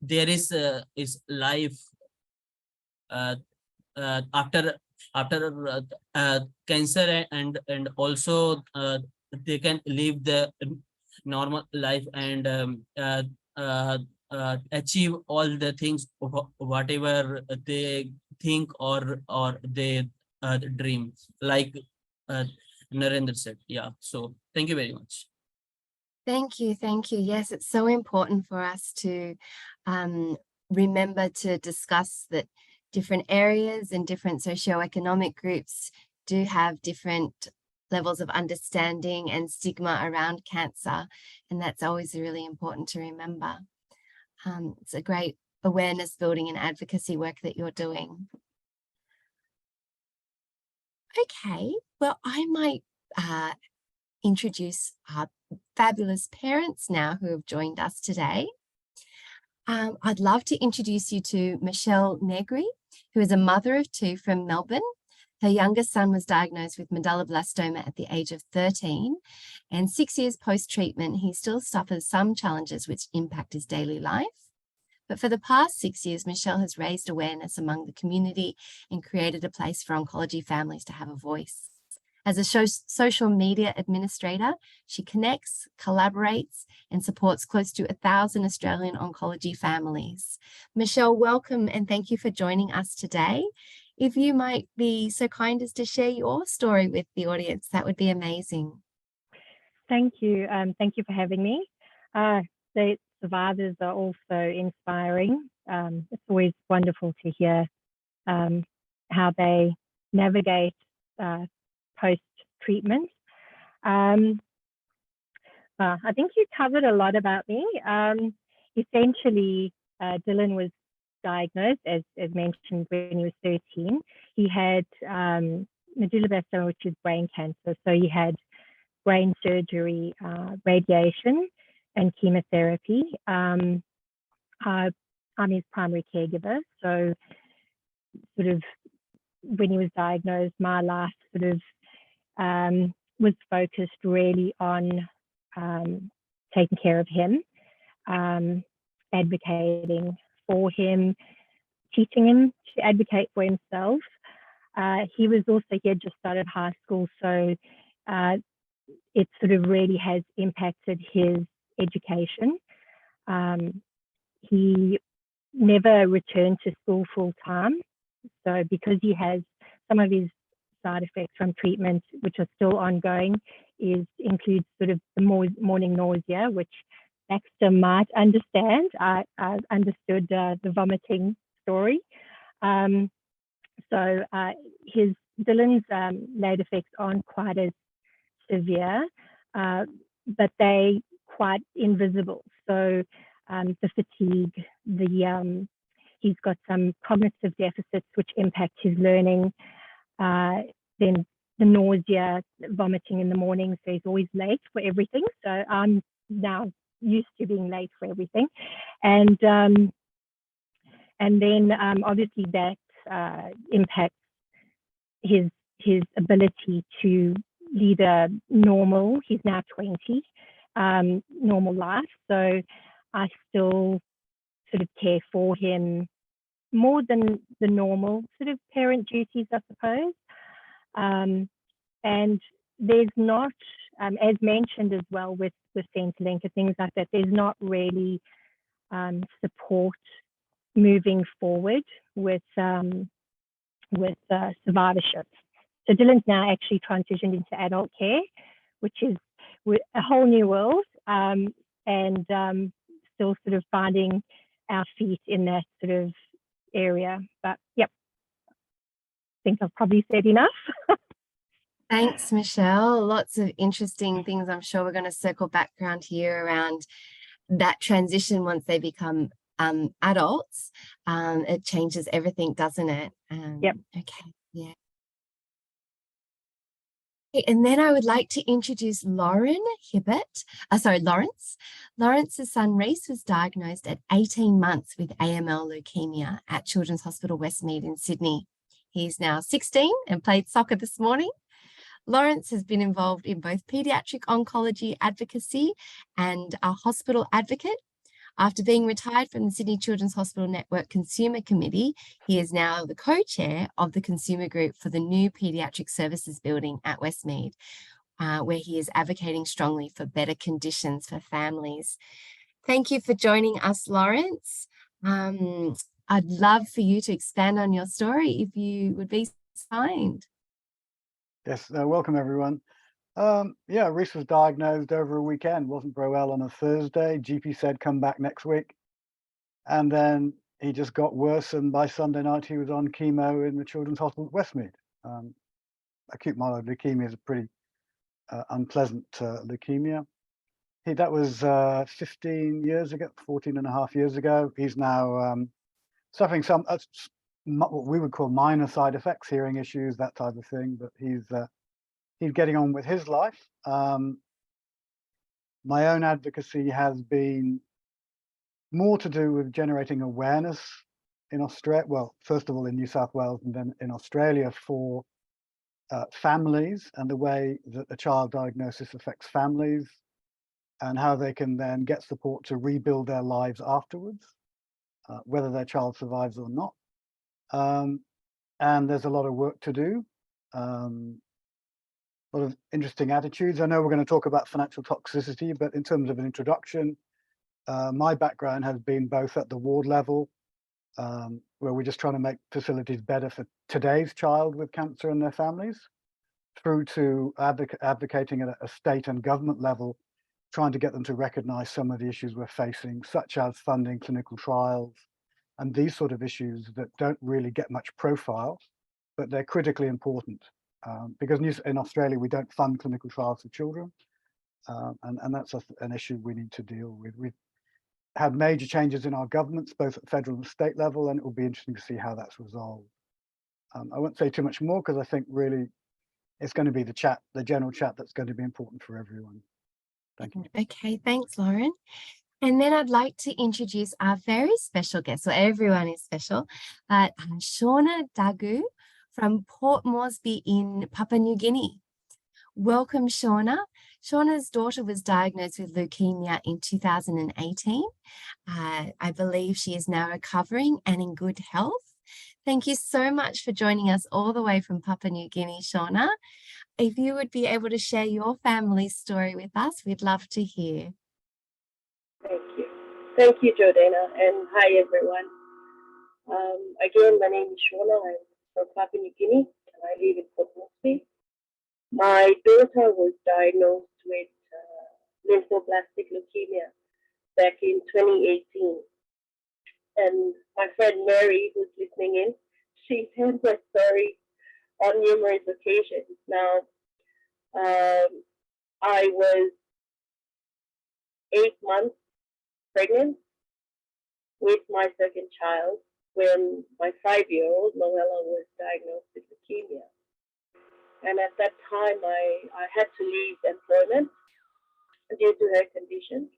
[SPEAKER 5] there is life after cancer, and also they can live the normal life and achieve all the things whatever they think or they dream, like Narendra said. Yeah, so thank you very much.
[SPEAKER 2] Thank you. Yes, it's so important for us to remember to discuss that different areas and different socioeconomic groups do have different levels of understanding and stigma around cancer, and that's always really important to remember. It's a great awareness building and advocacy work that you're doing. Okay, well, I might introduce our fabulous parents now who have joined us today. I'd love to introduce you to Michelle Negri, who is a mother of 2 from Melbourne. Her youngest son was diagnosed with medulloblastoma at the age of 13, and 6 years post-treatment, he still suffers some challenges which impact his daily life. But for the past 6 years, Michelle has raised awareness among the community and created a place for oncology families to have a voice. As a social media administrator, she connects, collaborates, and supports close to 1,000 Australian oncology families. Michelle, welcome and thank you for joining us today. If you might be so kind as to share your story with the audience, that would be amazing.
[SPEAKER 9] Thank you. Thank you for having me. survivors are also inspiring. It's always wonderful to hear how they navigate post-treatment. I think you covered a lot about me. Essentially, Dylan was diagnosed, as mentioned, when he was 13. He had medulloblastoma, which is brain cancer. So he had brain surgery, radiation, and chemotherapy. I'm his primary caregiver. So sort of when he was diagnosed, my life sort of was focused really on taking care of him, advocating for him, teaching him to advocate for himself. He had just started high school, so it sort of really has impacted his education. He never returned to school full time. So because he has some of his side effects from treatment, which are still ongoing, includes sort of the morning nausea, which Baxter might understand. I understood the vomiting story. So Dylan's late effects aren't quite as severe, but they quite invisible. So the fatigue, he's got some cognitive deficits which impact his learning. Then the nausea, vomiting in the morning, so he's always late for everything. So I'm now used to being late for everything, and then obviously that impacts his ability to lead a normal. He's now 20, normal life. So I still sort of care for him more than the normal sort of parent duties, I suppose. And there's not, as mentioned as well with Centrelink and things like that, there's not really support moving forward with survivorship. So Dylan's now actually transitioned into adult care, which is a whole new world, and still sort of finding our feet in that sort of area. But yep, I think I've probably said enough.
[SPEAKER 2] Thanks, Michelle. Lots of interesting things. I'm sure we're going to circle back around here around that transition once they become adults. It changes everything, doesn't it?
[SPEAKER 9] Yep.
[SPEAKER 2] Okay. Yeah. And then I would like to introduce Lawrence. Lawrence's son Reese was diagnosed at 18 months with AML leukemia at Children's Hospital Westmead in Sydney. He's now 16 and played soccer this morning. Lawrence has been involved in both paediatric oncology advocacy and a hospital advocate. After being retired from the Sydney Children's Hospital Network Consumer Committee, he is now the co-chair of the consumer group for the new paediatric services building at Westmead, where he is advocating strongly for better conditions for families. Thank you for joining us, Lawrence. I'd love for you to expand on your story if you would be so kind.
[SPEAKER 10] Yes, welcome everyone. Yeah, Reese was diagnosed over a weekend, wasn't very well on a Thursday. GP said come back next week. And then he just got worse, and by Sunday night he was on chemo in the Children's Hospital at Westmead. Acute myeloid leukemia is a pretty unpleasant leukemia. That was 15 years ago, 14 and a half years ago. He's now suffering some what we would call minor side effects, hearing issues, that type of thing, but he's getting on with his life. My own advocacy has been more to do with generating awareness in Australia, well, first of all in New South Wales and then in Australia, for families and the way that a child diagnosis affects families and how they can then get support to rebuild their lives afterwards, whether their child survives or not. And there's a lot of work to do. A lot of interesting attitudes. I know we're going to talk about financial toxicity, but in terms of an introduction, my background has been both at the ward level, where we're just trying to make facilities better for today's child with cancer and their families, through to advocating at a state and government level trying to get them to recognize some of the issues we're facing, such as funding clinical trials and these sort of issues that don't really get much profile, but they're critically important. Because in Australia, we don't fund clinical trials for children. And that's an issue we need to deal with. We've had major changes in our governments, both at federal and state level, and it will be interesting to see how that's resolved. I won't say too much more because I think really it's going to be the general chat that's going to be important for everyone. Thank you.
[SPEAKER 2] Okay, thanks, Lauren. And then I'd like to introduce our very special guest. So everyone is special, but Shauna Dagu from Port Moresby in Papua New Guinea. Welcome, Shauna. Shauna's daughter was diagnosed with leukemia in 2018. I believe she is now recovering and in good health. Thank you so much for joining us all the way from Papua New Guinea, Shauna. If you would be able to share your family's story with us, we'd love to hear.
[SPEAKER 11] Thank you. Thank you, Jordana, and hi, everyone. Again, my name is Shauna. I'm from Papua New Guinea, and I live in Port Moresby. My daughter was diagnosed with lymphoblastic leukemia back in 2018. And my friend Mary, who's listening in, she's heard my story on numerous occasions. Now, I was 8 months pregnant with my second child when my 5-year-old Noella was diagnosed with leukemia. And at that time, I had to leave employment due to her condition.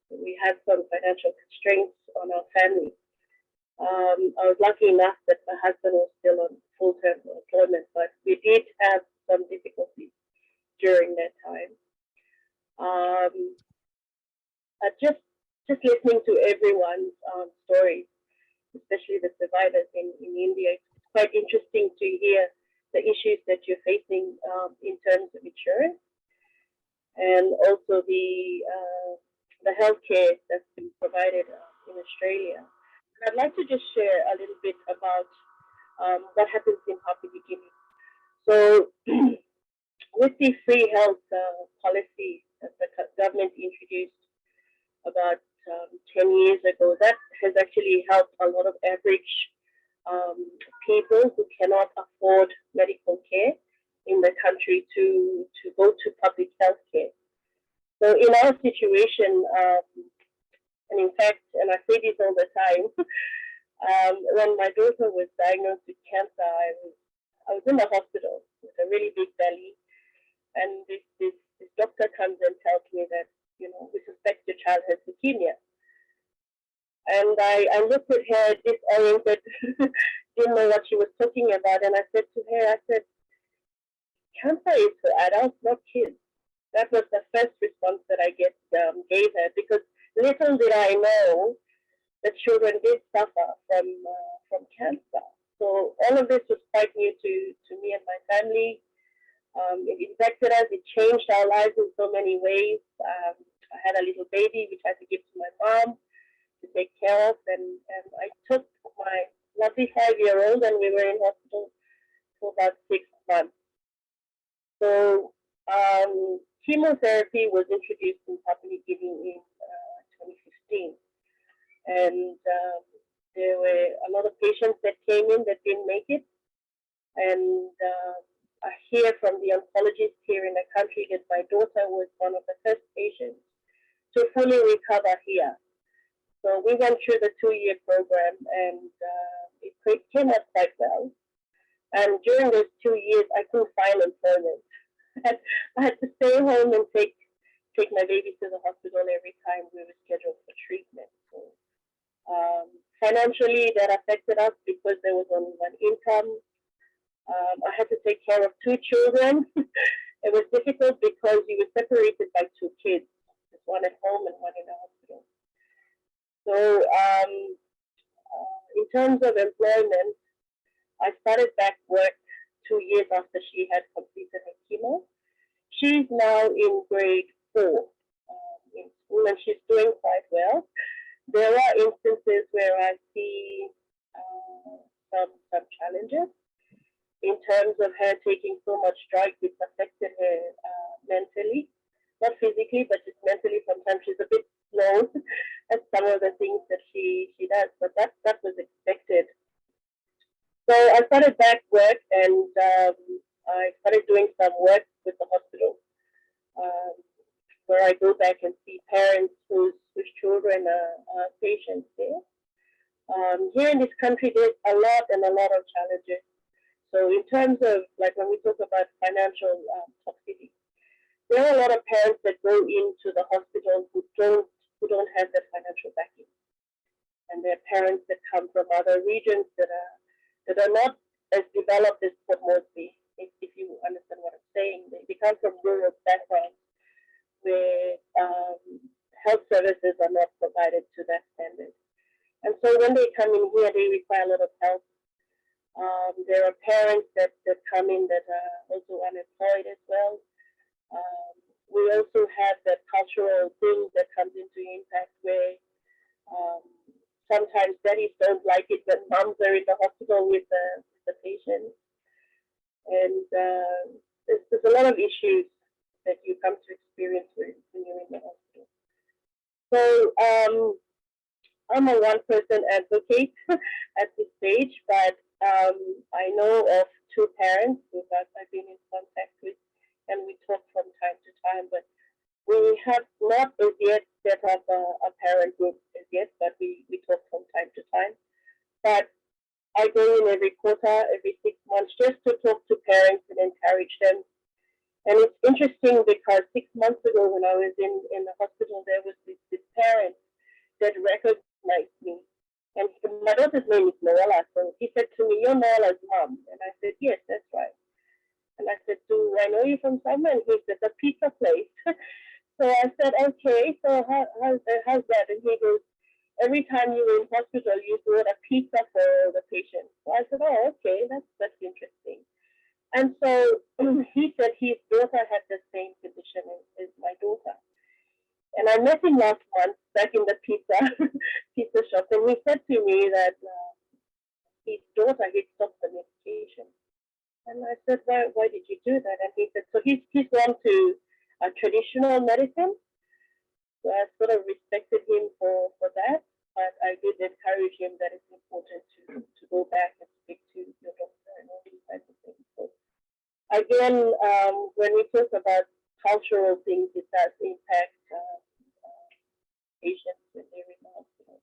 [SPEAKER 11] We had some financial constraints on our family. I was lucky enough that my husband was still on full-term employment, but we did have some difficulties during that time. Just listening to everyone's stories, especially the survivors in India, it's quite interesting to hear the issues that you're facing in terms of insurance, and also the healthcare that's been provided in Australia. I'd like to just share a little bit about what happens in Papua New Guinea. So with the free health policy that the government introduced about 10 years ago, that has actually helped a lot of average people who cannot afford medical care in the country to go to public health care. So in our situation, and in fact, and I say this all the time, when my daughter was diagnosed with cancer, I was in the hospital with a really big belly, and this doctor comes and tells me that, you know, we suspect your child has leukemia. And I looked at her disoriented, didn't know what she was talking about, and I said to her, cancer is for adults, not kids. That was the first response that I gave her, because little did I know that children did suffer from cancer. So all of this was quite new to me and my family. It impacted us, it changed our lives in so many ways. I had a little baby, which I had to give to my mom to take care of, and I took my lovely 5-year-old, and we were in hospital for about 6 months. So chemotherapy was introduced in Papua New Guinea in 2015, and there were a lot of patients that came in that didn't make it, and I hear from the oncologist here in the country that my daughter was one of the first patients to fully recover here. So we went through the 2-year program, and it came out quite well. And during those 2 years, I couldn't find employment. I had to stay home and take my baby to the hospital every time we were scheduled for treatment. So, financially, that affected us because there was only one income. I had to take care of 2 children. It was difficult because you were separated by 2 kids, one at home and one in the hospital. So in terms of employment, I started back work 2 years after she had completed her chemo. She's now in grade 4 in school, and she's doing quite well. There are instances where I see some challenges in terms of her taking so much drugs, which affected her mentally, not physically, but just mentally for she does, but that was expected. So I started back work, and I started doing some work with the hospital, where I go back and see parents whose children are patients there. Here in this country, there's a lot of challenges. So in terms of, like, when we talk about financial toxicity, there are a lot of parents that go into the hospital who don't have the financial backing, and there are parents that come from other regions that are not as developed as Port Moresby, if you understand what I'm saying. They come from rural backgrounds where health services are not provided to that standard. And so when they come in here, they require a lot of help. There are parents that come in that are also unemployed as well. We also have that cultural thing that comes into impact where sometimes daddies don't like it when moms are in the hospital with the patients. And there's a lot of issues that you come to experience when you're in the hospital. So I'm a one-person advocate at this stage, but I know of two parents who I've been in contact with, and we talk from time to time, but we have not as yet set up a parent group as yet, but we talk from time to time. But I go in every quarter, every 6 months, just to talk to parents and encourage them. And it's interesting because 6 months ago when I was in the hospital, there was this parent that recognized me. And my daughter's name is Noella, so he said to me, "You're Noella's mom." And I said, "Yes, that's right." And I said, "Do I know you from somewhere?" And he said, "The pizza place." So I said, "Okay, so how's that?" And he goes, "Every time you were in hospital, you brought a pizza for the patients." So I said, "Oh, okay, that's interesting." And so he said his daughter had the same condition as my daughter. And I met him last month back in the pizza shop, and he said to me that his daughter had stopped the medication. And I said, why did you do that? And he said, so he's gone to traditional medicine. So I sort of respected him for that, but I did encourage him that it's important to go back and speak to your doctor and all these types of things. So again, when we talk about cultural things, it does impact patients when they're in the hospital.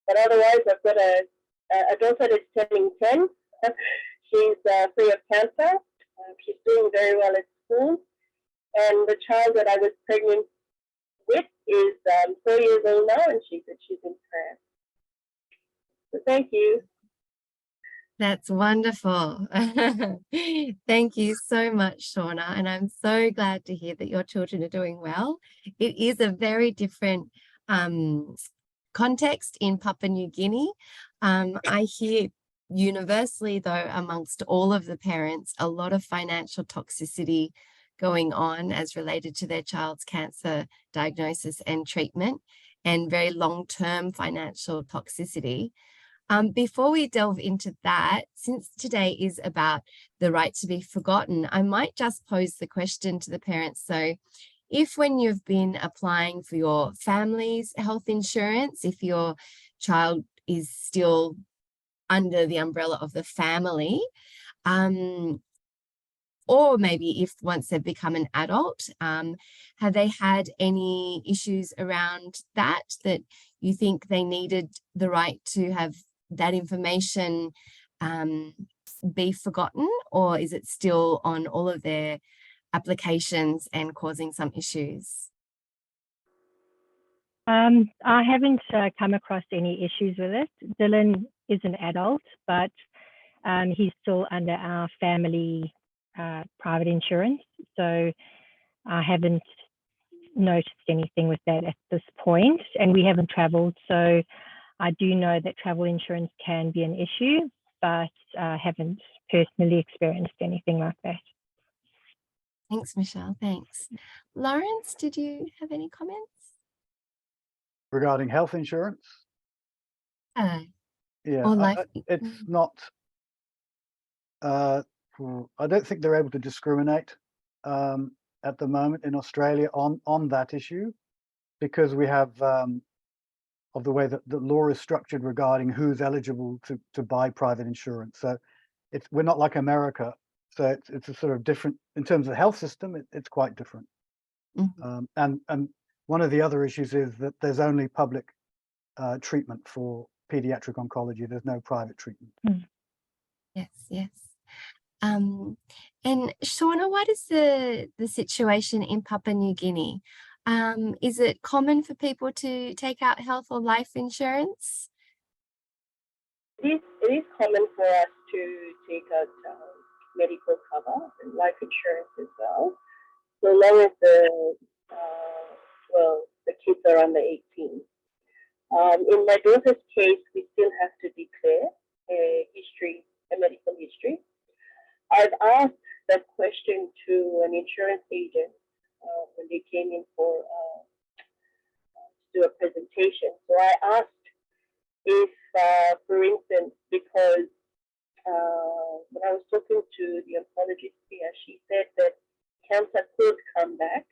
[SPEAKER 11] But otherwise, I've got a daughter that's turning 10. She's free of cancer. She's doing very well at school. And the child that I was pregnant with is 4 years old now, and she said she's in prayer. So thank you.
[SPEAKER 2] That's wonderful. Thank you so much, Shauna. And I'm so glad to hear that your children are doing well. It is a very different context in Papua New Guinea. I hear universally, though, amongst all of the parents, a lot of financial toxicity going on as related to their child's cancer diagnosis and treatment, and very long-term financial toxicity. Before we delve into that, since today is about the right to be forgotten, I might just pose the question to the parents. So if when you've been applying for your family's health insurance, if your child is still under the umbrella of the family, or maybe if once they've become an adult, have they had any issues around that you think they needed the right to have that information be forgotten, or is it still on all of their applications and causing some issues?
[SPEAKER 9] I haven't come across any issues with it. Dylan is an adult, but he's still under our family private insurance. So I haven't noticed anything with that at this point, and we haven't traveled. So I do know that travel insurance can be an issue, but I haven't personally experienced anything like that.
[SPEAKER 2] Thanks, Michelle. Thanks. Lawrence, did you have any comments?
[SPEAKER 10] Regarding health insurance?
[SPEAKER 2] Yeah,
[SPEAKER 10] Yeah,
[SPEAKER 2] or life.
[SPEAKER 10] it's not, I don't think they're able to discriminate at the moment in Australia on that issue, because we have of the way that the law is structured regarding who's eligible to buy private insurance. So we're not like America. So it's a sort of different, in terms of the health system, it's quite different. And one of the other issues is that there's only public treatment for pediatric oncology. There's no private treatment.
[SPEAKER 2] Yes, yes. And Shauna, what is the situation in Papua New Guinea? Is it common for people to take out health or life insurance?
[SPEAKER 11] It is common for us to take out medical cover and life insurance as well, so long as the kids are under 18. In my daughter's case, we still have to declare a medical history. I've asked that question to an insurance agent when they came in to do a presentation. So I asked if, for instance, because when I was talking to the oncologist here, she said that cancer could come back.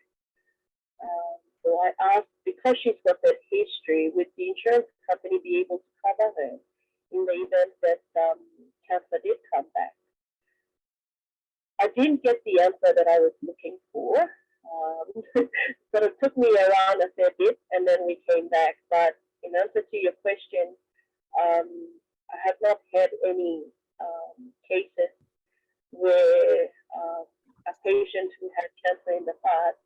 [SPEAKER 11] So I asked, because she's got that history, would the insurance company be able to cover her in the event that cancer did come back? I didn't get the answer that I was looking for. Sort of took me around a fair bit, and then we came back. But in answer to your question, I have not had any cases where a patient who had cancer in the past,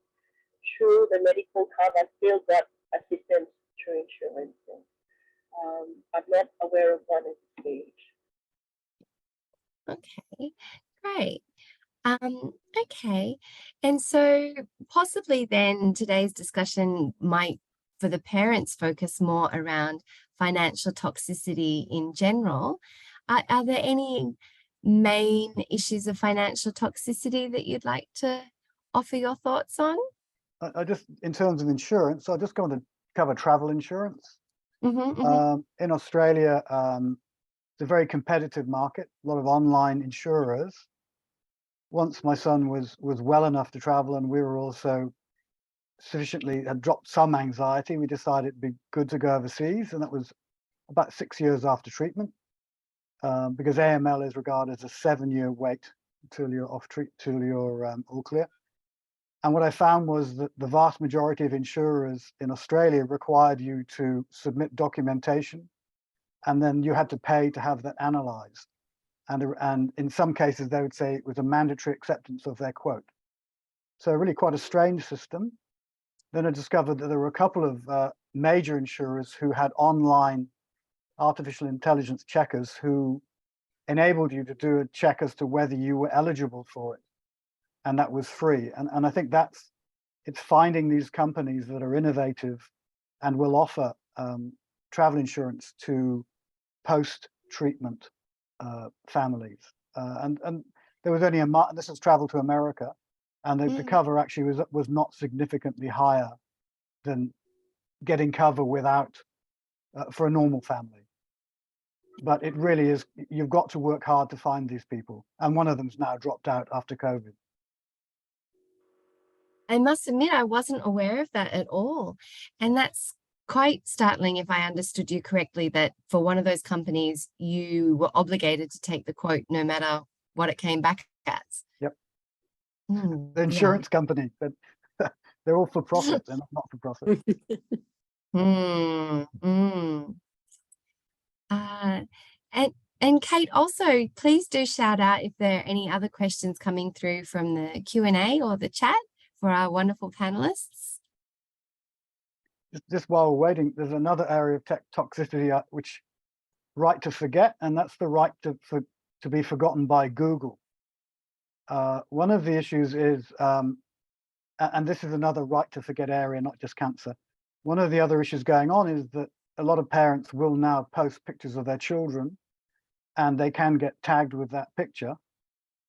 [SPEAKER 11] through the medical cover, still got assistance through insurance. And, I'm not aware of one at this stage.
[SPEAKER 2] Okay, great. Okay, and so possibly then today's discussion might, for the parents, focus more around financial toxicity in general. Are there any main issues of financial toxicity that you'd like to offer your thoughts on?
[SPEAKER 10] I just, in terms of insurance, I just going to cover travel insurance. In Australia, it's a very competitive market, a lot of online insurers. Once my son was well enough to travel, and we were also sufficiently, had dropped some anxiety, we decided it'd be good to go overseas, and that was about 6 years after treatment, because AML is regarded as a 7-year wait till you're till you're all clear. And what I found was that the vast majority of insurers in Australia required you to submit documentation, and then you had to pay to have that analysed. And in some cases, they would say it was a mandatory acceptance of their quote. So really quite a strange system. Then I discovered that there were a couple of major insurers who had online artificial intelligence checkers who enabled you to do a check as to whether you were eligible for it. And that was free. And I think it's finding these companies that are innovative and will offer travel insurance to post-treatment families. And there was only this has traveled to America, and the cover actually was not significantly higher than getting cover without for a normal family. But it really is, you've got to work hard to find these people. And one of them's now dropped out after COVID.
[SPEAKER 2] I must admit, I wasn't aware of that at all. And that's quite startling, if I understood you correctly, that for one of those companies, you were obligated to take the quote no matter what it came back as.
[SPEAKER 10] Yep. The insurance company, but they're all for profit, they're not for profit.
[SPEAKER 2] And Kate, also, please do shout out if there are any other questions coming through from the Q&A or the chat for our wonderful panelists.
[SPEAKER 10] Just while we're waiting, there's another area of tech toxicity, which right to forget, and that's the right to be forgotten by Google. One of the issues is, and this is another right to forget area, not just cancer. One of the other issues going on is that a lot of parents will now post pictures of their children, and they can get tagged with that picture,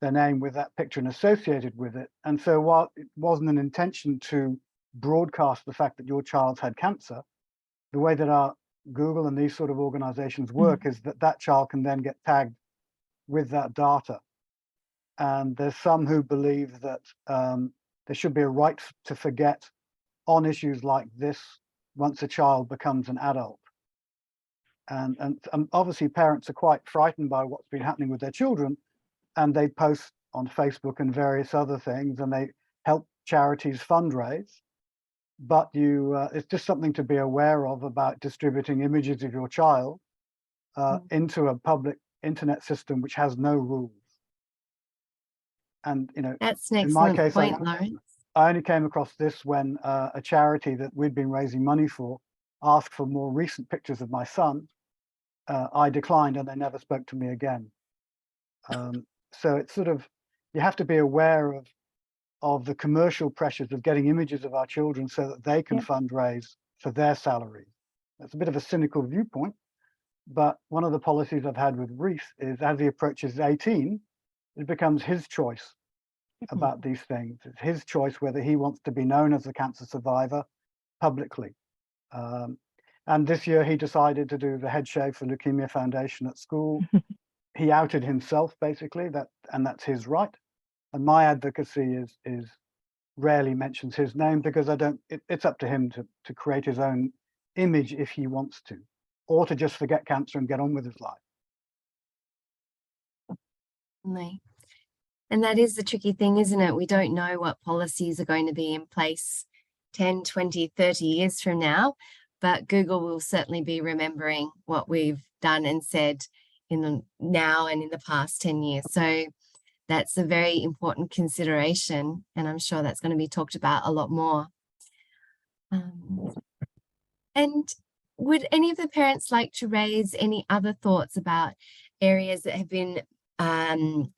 [SPEAKER 10] their name with that picture and associated with it. And so while it wasn't an intention to broadcast the fact that your child had cancer, the way that our Google and these sort of organizations work is that child can then get tagged with that data. And there's some who believe that there should be a right to forget on issues like this once a child becomes an adult. And obviously parents are quite frightened by what's been happening with their children, and they post on Facebook and various other things, and they help charities fundraise. But it's just something to be aware of about distributing images of your child into a public internet system which has no rules. And
[SPEAKER 2] That's an
[SPEAKER 10] in my
[SPEAKER 2] excellent
[SPEAKER 10] case,
[SPEAKER 2] point, Lawrence.
[SPEAKER 10] I only came across this when a charity that we'd been raising money for asked for more recent pictures of my son. I declined, and they never spoke to me again. So it's sort of, you have to be aware of the commercial pressures of getting images of our children so that they can fundraise for their salaries. That's a bit of a cynical viewpoint, but one of the policies I've had with Reese is as he approaches 18, it becomes his choice about these things. It's his choice whether he wants to be known as a cancer survivor publicly. And this year he decided to do the head shave for Leukemia Foundation at school. He outed himself basically, and that's his right. And my advocacy is rarely mentions his name, because it's up to him to create his own image if he wants to, or to just forget cancer and get on with his life.
[SPEAKER 2] And that is the tricky thing, isn't it? We don't know what policies are going to be in place 10, 20, 30 years from now, but Google will certainly be remembering what we've done and said in the now and in the past 10 years. So that's a very important consideration, and I'm sure that's going to be talked about a lot more. And would any of the parents like to raise any other thoughts about areas that have been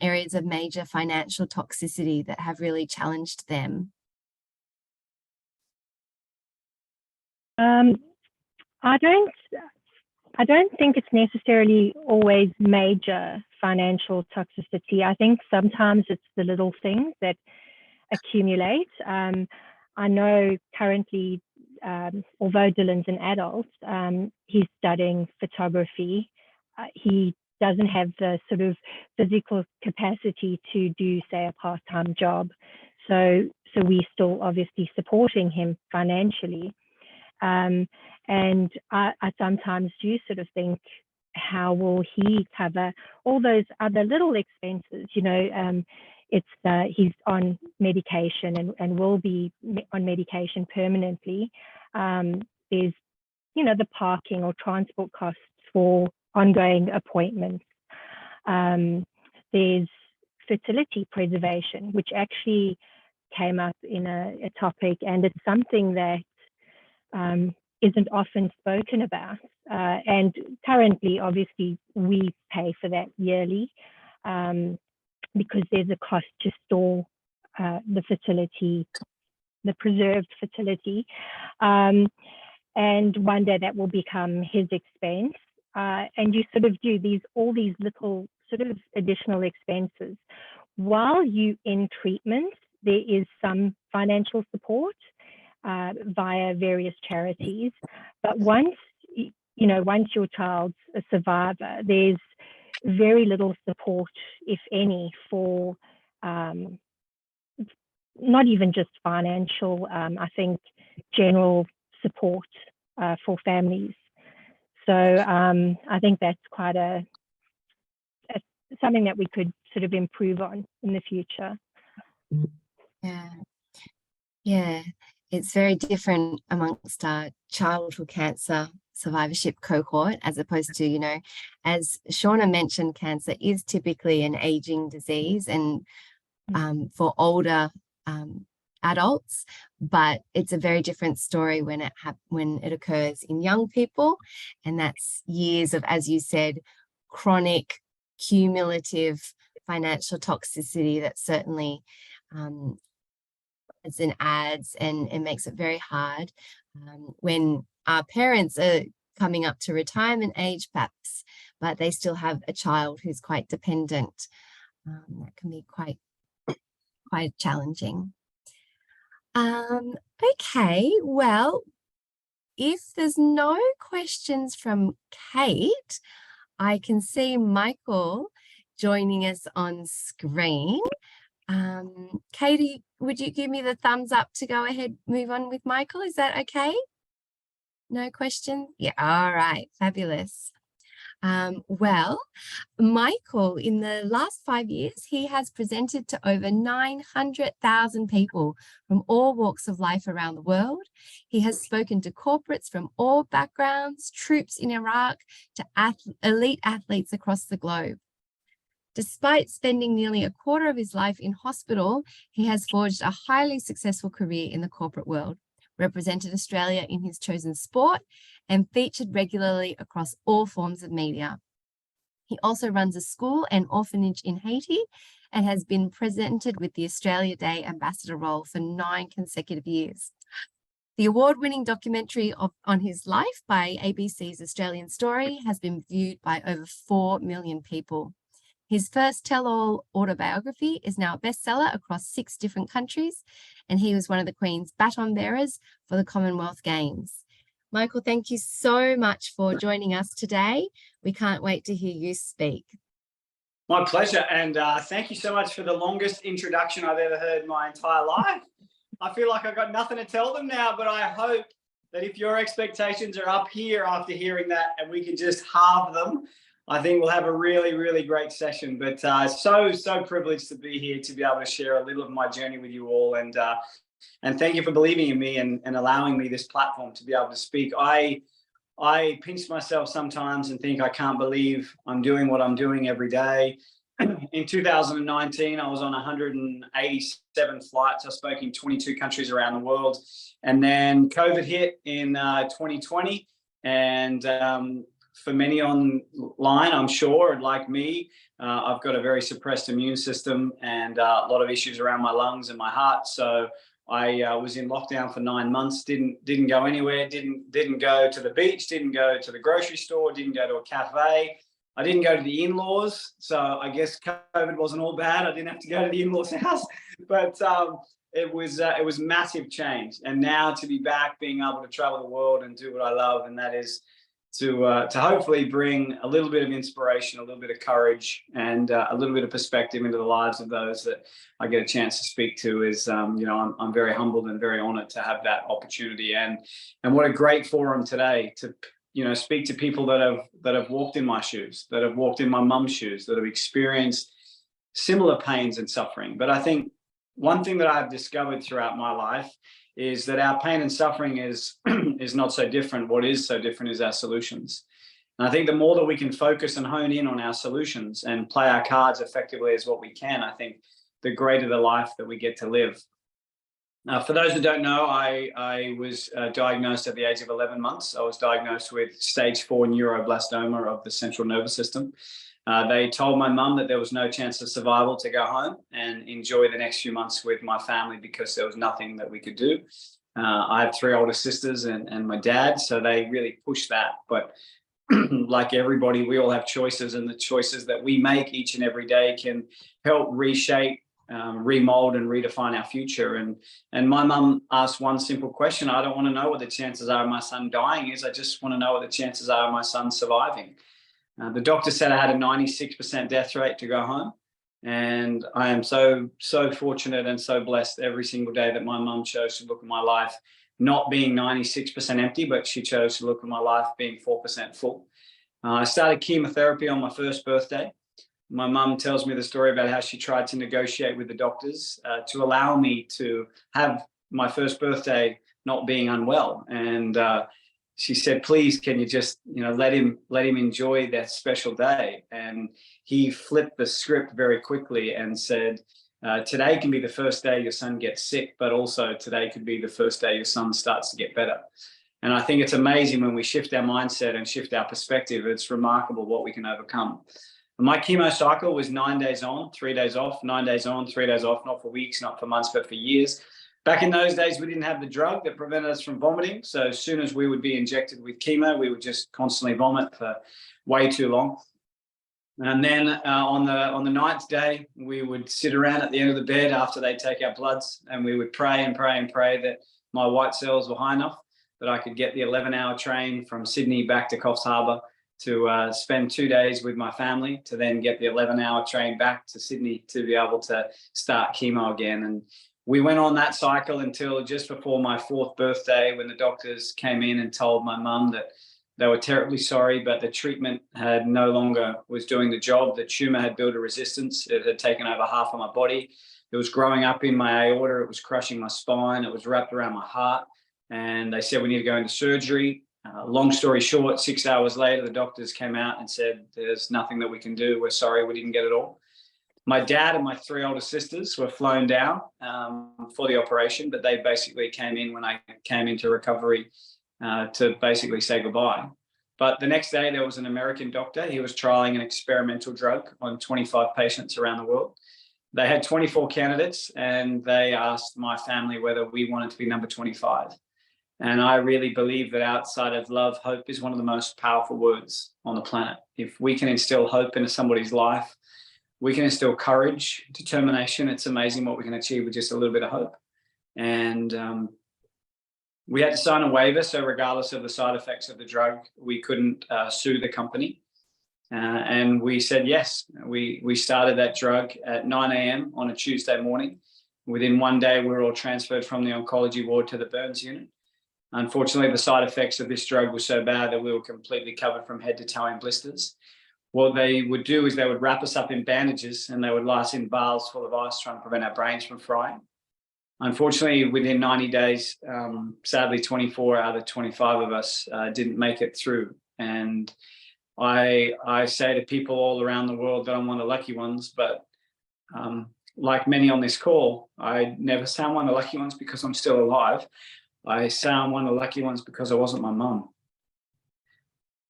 [SPEAKER 2] areas of major financial toxicity that have really challenged them?
[SPEAKER 9] I don't think it's necessarily always major financial toxicity. I think sometimes it's the little things that accumulate. I know currently, although Dylan's an adult, he's studying photography. He doesn't have the sort of physical capacity to do, say, a part-time job. So we're still obviously supporting him financially. And I sometimes do sort of think, how will he cover all those other little expenses? He's on medication and will be on medication permanently. There's, the parking or transport costs for ongoing appointments. There's fertility preservation, which actually came up in a topic, and it's something that isn't often spoken about. And currently, obviously, we pay for that yearly because there's a cost to store the fertility, the preserved fertility. And one day that will become his expense. And you sort of do all these little sort of additional expenses. While you in treatment, there is some financial support via various charities, but once your child's a survivor, there's very little support, if any, for not even just financial, I think general support for families. So I think that's quite something that we could sort of improve on in the future.
[SPEAKER 2] Yeah, it's very different amongst our childhood cancer survivorship cohort, as opposed to, as Shauna mentioned, cancer is typically an aging disease and for older adults, but it's a very different story when it occurs in young people, and that's years of, as you said, chronic cumulative financial toxicity that certainly it's in ads and it makes it very hard when our parents are coming up to retirement age perhaps, but they still have a child who's quite dependent. That can be quite challenging. Okay, well, if there's no questions from Kate, I can see Michael joining us on screen. Katie, would you give me the thumbs up to go ahead, move on with Michael? Is that okay? No questions? Yeah, all right, fabulous. Well, Michael, in the last 5 years, he has presented to over 900,000 people from all walks of life around the world. He has spoken to corporates from all backgrounds, troops in Iraq, to elite athletes across the globe. Despite spending nearly a quarter of his life in hospital, he has forged a highly successful career in the corporate world, represented Australia in his chosen sport, and featured regularly across all forms of media. He also runs a school and orphanage in Haiti and has been presented with the Australia Day Ambassador role for 9 consecutive years. The award-winning documentary on his life by ABC's Australian Story has been viewed by over 4 million people. His first tell-all autobiography is now a bestseller across 6 different countries, and he was one of the Queen's baton bearers for the Commonwealth Games. Michael, thank you so much for joining us today. We can't wait to hear you speak.
[SPEAKER 12] My pleasure, and thank you so much for the longest introduction I've ever heard in my entire life. I feel like I've got nothing to tell them now, but I hope that if your expectations are up here after hearing that and we can just halve them, I think we'll have a really, really great session. But so privileged to be here to be able to share a little of my journey with you all. And thank you for believing in me and allowing me this platform to be able to speak. I pinch myself sometimes and think I can't believe I'm doing what I'm doing every day. In 2019, I was on 187 flights. I spoke in 22 countries around the world. And then COVID hit in 2020. And for many online, I'm sure, like me, I've got a very suppressed immune system and a lot of issues around my lungs and my heart. So I was in lockdown for 9 months, didn't go anywhere, didn't go to the beach, didn't go to the grocery store, didn't go to a cafe. I didn't go to the in-laws. So I guess COVID wasn't all bad. I didn't have to go to the in-laws house, but it was massive change. And now to be back, being able to travel the world and do what I love, and that is to hopefully bring a little bit of inspiration, a little bit of courage, and a little bit of perspective into the lives of those that I get a chance to speak to is, I'm very humbled and very honored to have that opportunity. And what a great forum today to, speak to people that have walked in my shoes, that have walked in my mum's shoes, that have experienced similar pains and suffering. But I think one thing that I've discovered throughout my life is that our pain and suffering is not so different. What is so different is our solutions. And I think the more that we can focus and hone in on our solutions and play our cards effectively as what we can, I think the greater the life that we get to live. For those that don't know, I was diagnosed at the age of 11 months. I was diagnosed with stage 4 neuroblastoma of the central nervous system. They told my mum that there was no chance of survival to go home and enjoy the next few months with my family because there was nothing that we could do. I have 3 older sisters and my dad, so they really pushed that. But like everybody, we all have choices, and the choices that we make each and every day can help reshape, remold and redefine our future. And my mum asked one simple question. I don't want to know what the chances are of my son dying is. I just want to know what the chances are of my son surviving. The doctor said I had a 96% death rate to go home. And I am so fortunate and so blessed every single day that my mum chose to look at my life, not being 96% empty, but she chose to look at my life being 4% full. I started chemotherapy on my first birthday. My mum tells me the story about how she tried to negotiate with the doctors to allow me to have my first birthday not being unwell. And she said, please, can you just, let him enjoy that special day? And he flipped the script very quickly and said, today can be the first day your son gets sick, but also today could be the first day your son starts to get better. And I think it's amazing when we shift our mindset and shift our perspective, it's remarkable what we can overcome. My chemo cycle was 9 days on, 3 days off, 9 days on, 3 days off, not for weeks, not for months, but for years. Back in those days, we didn't have the drug that prevented us from vomiting. So as soon as we would be injected with chemo, we would just constantly vomit for way too long. And then on the 9th day, we would sit around at the end of the bed after they take our bloods, and we would pray and pray and pray that my white cells were high enough that I could get the 11-hour train from Sydney back to Coffs Harbour to spend 2 days with my family, to then get the 11-hour train back to Sydney to be able to start chemo again. And we went on that cycle until just before my 4th birthday, when the doctors came in and told my mum that They were terribly sorry, but the treatment had no longer was doing the job. The tumor had built a resistance. It had taken over half of my body. It was growing up in my aorta. It was crushing my spine. It was wrapped around my heart. And they said, we need to go into surgery. Long story short, 6 hours later, the doctors came out and said, there's nothing that we can do. We're sorry, we didn't get it all. My dad and my 3 older sisters were flown down for the operation, but they basically came in when I came into recovery to basically say goodbye. But the next day, there was an American doctor. He was trialing an experimental drug on 25 patients around the world. They had 24 candidates, and they asked my family whether we wanted to be number 25. And I really believe that outside of love, hope is one of the most powerful words on the planet. If we can instill hope into somebody's life, we can instill courage, determination. It's amazing what we can achieve with just a little bit of hope. And we had to sign a waiver. So regardless of the side effects of the drug, we couldn't sue the company. And we said yes. We started that drug at 9 a.m. on a Tuesday morning. Within one day, we were all transferred from the oncology ward to the burns unit. Unfortunately, the side effects of this drug were so bad that we were completely covered from head to toe in blisters. What they would do is they would wrap us up in bandages and they would lie us in bars full of ice, trying to prevent our brains from frying. Unfortunately, within 90 days, sadly, 24 out of 25 of us didn't make it through. And I say to people all around the world that I'm one of the lucky ones, but like many on this call, I never say I'm one of the lucky ones because I'm still alive. I say I'm one of the lucky ones because I wasn't my mum.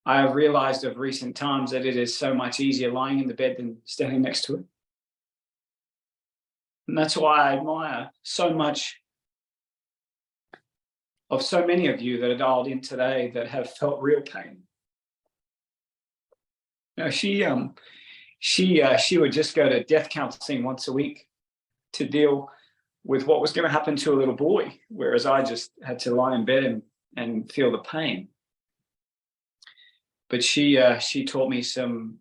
[SPEAKER 12] I have realized of recent times that it is so much easier lying in the bed than standing next to it. And that's why I admire so much of so many of you that are dialed in today that have felt real pain. You know, she would just go to death counseling once a week to deal with what was going to happen to a little boy, whereas I just had to lie in bed and feel the pain. But she taught me some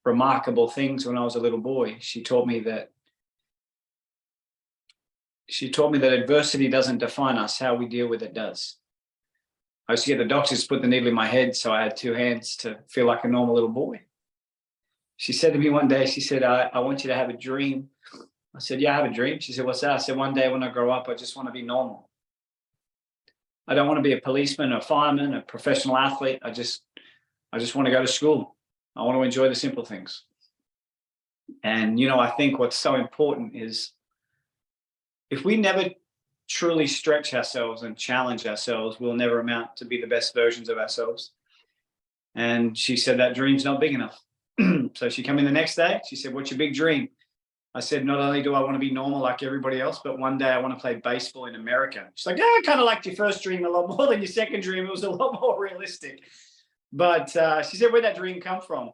[SPEAKER 12] remarkable things when I was a little boy. She taught me that adversity doesn't define us, how we deal with it does. I used to get the doctors to put the needle in my head so I had 2 hands to feel like a normal little boy. She said to me one day, she said, I want you to have a dream. I said, yeah, I have a dream. She said, what's that? I said, one day when I grow up, I just want to be normal. I don't want to be a policeman, a fireman, a professional athlete. I just want to go to school. I want to enjoy the simple things. And, you know, I think what's so important is if we never truly stretch ourselves and challenge ourselves, we'll never amount to be the best versions of ourselves. And she said, that dream's not big enough. So she came in the next day. She said, what's your big dream? I said, not only do I want to be normal like everybody else, but one day I want to play baseball in America. She's like, yeah, I kind of liked your first dream a lot more than your second dream. It was a lot more realistic. But she said, where'd that dream come from?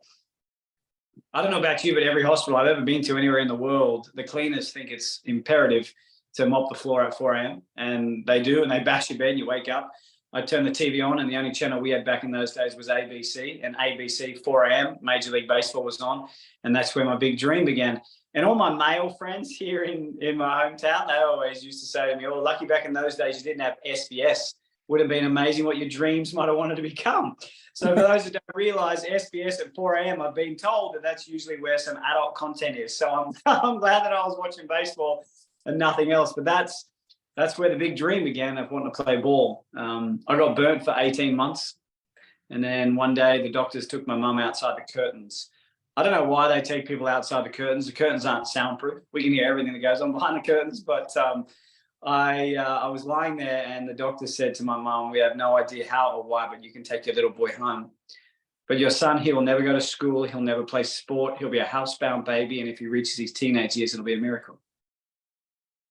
[SPEAKER 12] I don't know about you, but every hospital I've ever been to anywhere in the world, the cleaners think it's imperative to mop the floor at 4 a.m. And they do, and they bash your bed and you wake up. I turned the TV on and the only channel we had back in those days was ABC, and ABC 4 a.m. Major League Baseball was on. And that's where my big dream began. And all my male friends here in my hometown, they always used to say to me, oh, lucky back in those days you didn't have SBS. Would have been amazing what your dreams might have wanted to become. So for those who don't realize, SBS at 4 a.m., I've been told that that's usually where some adult content is. So I'm glad that I was watching baseball and nothing else. But that's where the big dream began of wanting to play ball. I got burnt for 18 months. And then one day the doctors took my mum outside the curtains. I don't know why they take people outside the curtains. The curtains aren't soundproof. We can hear everything that goes on behind the curtains. But I was lying there and the doctor said to my mum, we have no idea how or why, but you can take your little boy home. But your son, he will never go to school. He'll never play sport. He'll be a housebound baby. And if he reaches his teenage years, it'll be a miracle.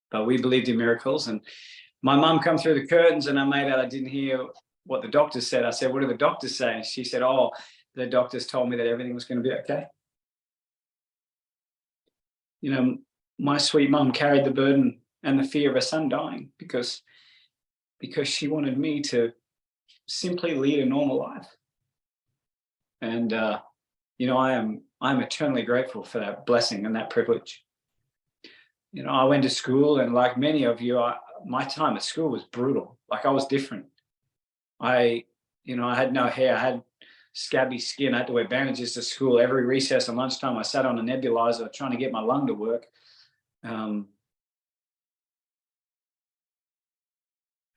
[SPEAKER 12] But we believed in miracles. And my mum come through the curtains and I made out I didn't hear what the doctor said. I said, what did the doctors say? And she said, oh, the doctors told me that everything was going to be okay. You know, my sweet mum carried the burden and the fear of her son dying because she wanted me to simply lead a normal life. And, you know, I'm eternally grateful for that blessing and that privilege. You know, I went to school and like many of you, my time at school was brutal. Like I was different. I You know, I had no hair. I had scabby skin. I had to wear bandages to school. Every recess and lunchtime, I sat on a nebulizer trying to get my lung to work. And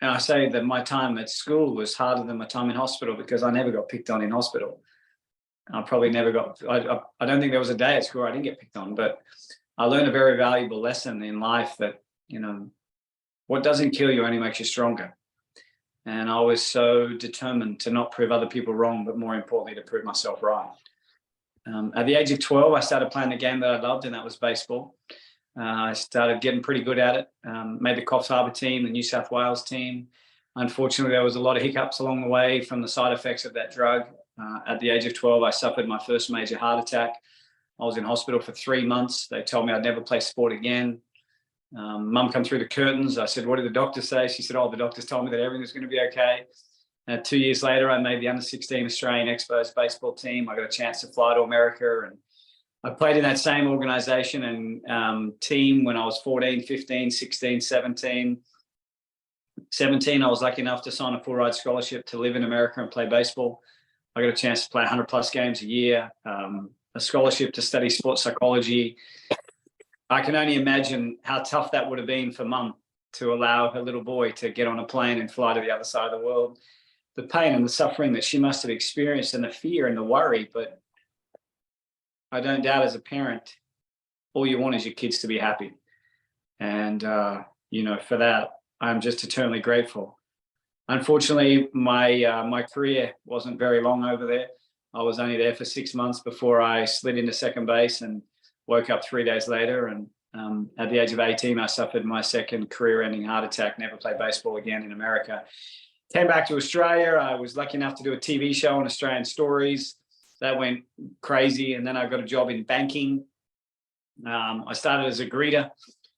[SPEAKER 12] I say that my time at school was harder than my time in hospital because I never got picked on in hospital. I probably never got, I don't think there was a day at school I didn't get picked on, but I learned a very valuable lesson in life that, you know, what doesn't kill you only makes you stronger. And I was so determined to not prove other people wrong, but more importantly, to prove myself right. At the age of 12, I started playing the game that I loved, and that was baseball. I started getting pretty good at it, made the Coffs Harbour team, the New South Wales team. Unfortunately, there was a lot of hiccups along the way from the side effects of that drug. At the age of 12, I suffered my first major heart attack. I was in hospital for 3 months. They told me I'd never play sport again. Mum come through the curtains. I said, what did the doctor say? She said, oh, the doctors told me that everything was going to be okay. 2 years later, I made the under-16 Australian Expos baseball team. I got a chance to fly to America, and I played in that same organization and team when I was 14, 15, 16, 17. 17, I was lucky enough to sign a full ride scholarship to live in America and play baseball. I got a chance to play 100 plus games a year, a scholarship to study sports psychology. I can only imagine how tough that would have been for mum to allow her little boy to get on a plane and fly to the other side of the world. The pain and the suffering that she must have experienced, and the fear and the worry. But I don't doubt, as a parent, all you want is your kids to be happy. And, you know, for that, I'm just eternally grateful. Unfortunately, my career wasn't very long over there. I was only there for 6 months before I slid into second base and woke up 3 days later. And at the age of 18, I suffered my second career-ending heart attack, never played baseball again in America. Came back to Australia. I was lucky enough to do a TV show on Australian Stories. That went crazy. And then I got a job in banking. I started as a greeter.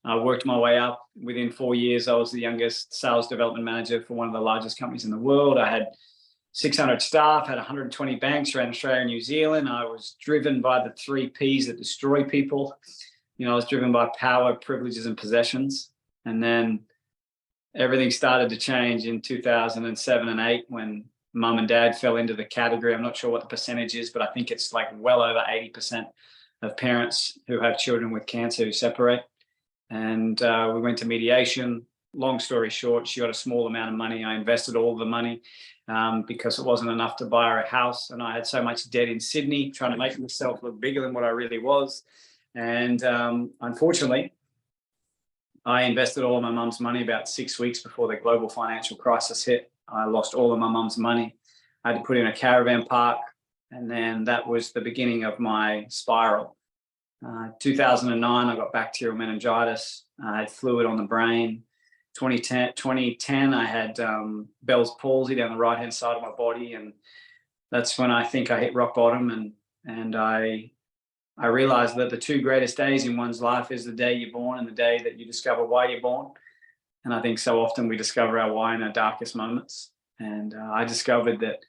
[SPEAKER 12] I worked my way up. Within 4 years, I was the youngest sales development manager for one of the largest companies in the world. I had 600 staff, had 120 banks around Australia and New Zealand. I was driven by the 3 Ps that destroy people. You know, I was driven by power, privileges, and possessions. And then everything started to change in 2007 and 8 when mum and dad fell into the category. I'm not sure what the percentage is, but I think it's like well over 80% of parents who have children with cancer who separate. And we went to mediation. Long story short, she got a small amount of money. I invested all of the money because it wasn't enough to buy her a house. And I had so much debt in Sydney, trying to make myself look bigger than what I really was. And unfortunately, I invested all of my mum's money about 6 weeks before the global financial crisis hit. I lost all of my mum's money. I had to put in a caravan park. And then that was the beginning of my spiral. 2009, I got bacterial meningitis. I had fluid on the brain. 2010, I had Bell's palsy down the right-hand side of my body. And that's when I think I hit rock bottom. And I realized that the 2 greatest days in one's life is the day you're born and the day that you discover why you're born. And I think so often we discover our why in our darkest moments. And I discovered that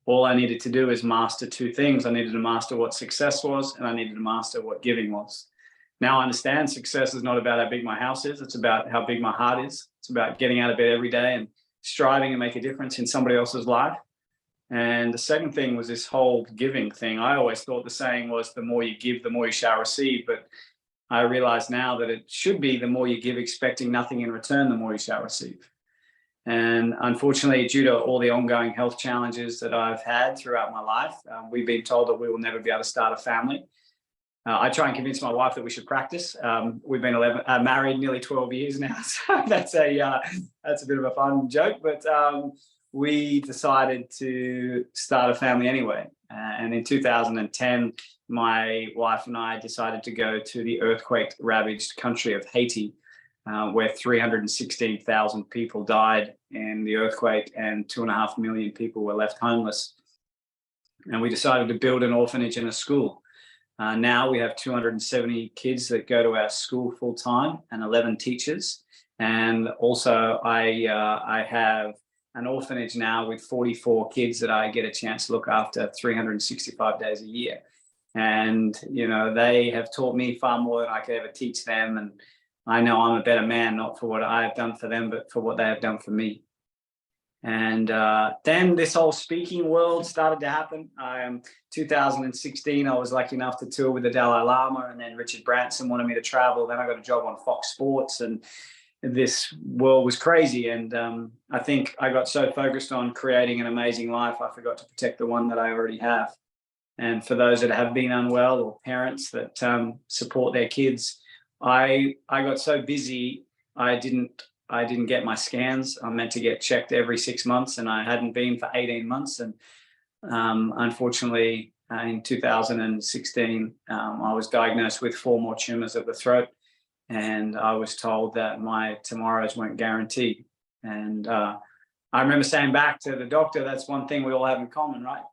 [SPEAKER 12] all I needed to do is master 2 things. I needed to master what success was, and I needed to master what giving was. Now I understand success is not about how big my house is. It's about how big my heart is. It's about getting out of bed every day and striving to make a difference in somebody else's life. And the second thing was this whole giving thing. I always thought the saying was the more you give, the more you shall receive. But I realize now that it should be the more you give, expecting nothing in return, the more you shall receive. And unfortunately, due to all the ongoing health challenges that I've had throughout my life, we've been told that we will never be able to start a family. I try and convince my wife that we should practice. We've been married nearly 12 years now, so that's a bit of a fun joke. But we decided to start a family anyway. And in 2010, my wife and I decided to go to the earthquake-ravaged country of Haiti, where 316,000 people died in the earthquake and 2.5 million people were left homeless. And we decided to build an orphanage and a school. Now we have 270 kids that go to our school full time and 11 teachers. And also I have an orphanage now with 44 kids that I get a chance to look after 365 days a year. And, you know, they have taught me far more than I could ever teach them. And I know I'm a better man, not for what I have done for them, but for what they have done for me. And then this whole speaking world started to happen. 2016, I was lucky enough to tour with the Dalai Lama, and then Richard Branson wanted me to travel. Then I got a job on Fox Sports, and this world was crazy. And I think I got so focused on creating an amazing life, I forgot to protect the one that I already have. And for those that have been unwell, or parents that support their kids, I got so busy, I didn't get my scans. I'm meant to get checked every 6 months, and I hadn't been for 18 months. And unfortunately, in 2016, I was diagnosed with 4 more tumors of the throat, and I was told that my tomorrows weren't guaranteed. And I remember saying back to the doctor, that's one thing we all have in common, right?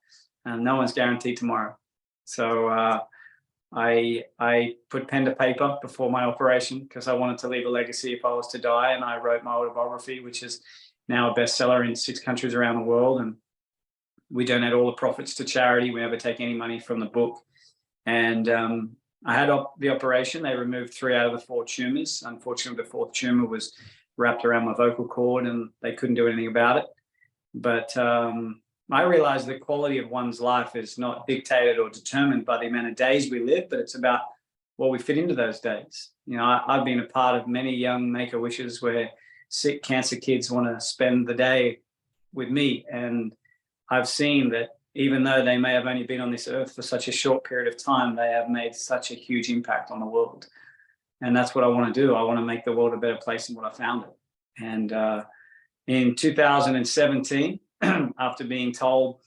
[SPEAKER 12] No one's guaranteed tomorrow. So I put pen to paper before my operation because I wanted to leave a legacy if I was to die. And I wrote my autobiography, which is now a bestseller in 6 countries around the world. And we donate all the profits to charity. We never take any money from the book. And I had the operation. They removed 3 out of the 4 tumors. Unfortunately, the 4th tumor was wrapped around my vocal cord, and they couldn't do anything about it. But I realized the quality of one's life is not dictated or determined by the amount of days we live, but it's about what we fit into those days. You know, I've been a part of many young Make-A-Wishes where sick cancer kids want to spend the day with me. And I've seen that even though they may have only been on this earth for such a short period of time, they have made such a huge impact on the world. And that's what I want to do. I want to make the world a better place than what I found it. And in 2017, after being told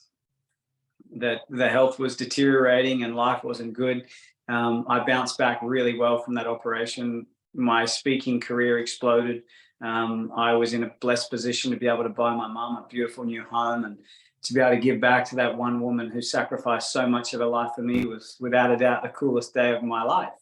[SPEAKER 12] that the health was deteriorating and life wasn't good, I bounced back really well from that operation. My speaking career exploded. I was in a blessed position to be able to buy my mum a beautiful new home, and to be able to give back to that one woman who sacrificed so much of her life for me was without a doubt the coolest day of my life.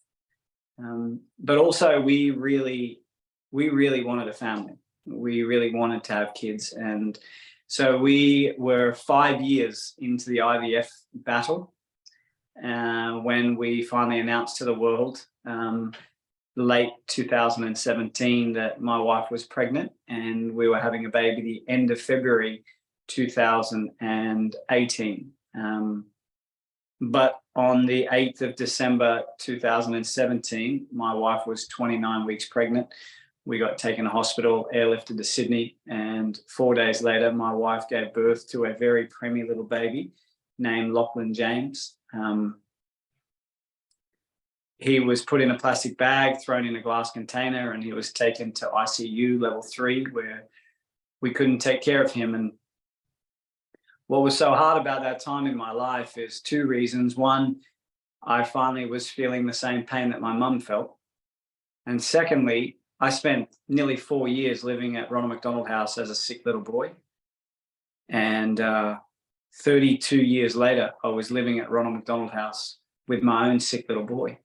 [SPEAKER 12] But also we really wanted a family. We really wanted to have kids. And so we were 5 years into the IVF battle when we finally announced to the world late 2017 that my wife was pregnant, and we were having a baby the end of February 2018. But on the 8th of December 2017, my wife was 29 weeks pregnant. We got taken to hospital, airlifted to Sydney, and 4 days later, my wife gave birth to a very preemie little baby named Lachlan James. He was put in a plastic bag, thrown in a glass container, and he was taken to ICU level 3, where we couldn't take care of him. And what was so hard about that time in my life is 2 reasons. One, I finally was feeling the same pain that my mum felt. And secondly, I spent nearly 4 years living at Ronald McDonald House as a sick little boy. And 32 years later, I was living at Ronald McDonald House with my own sick little boy.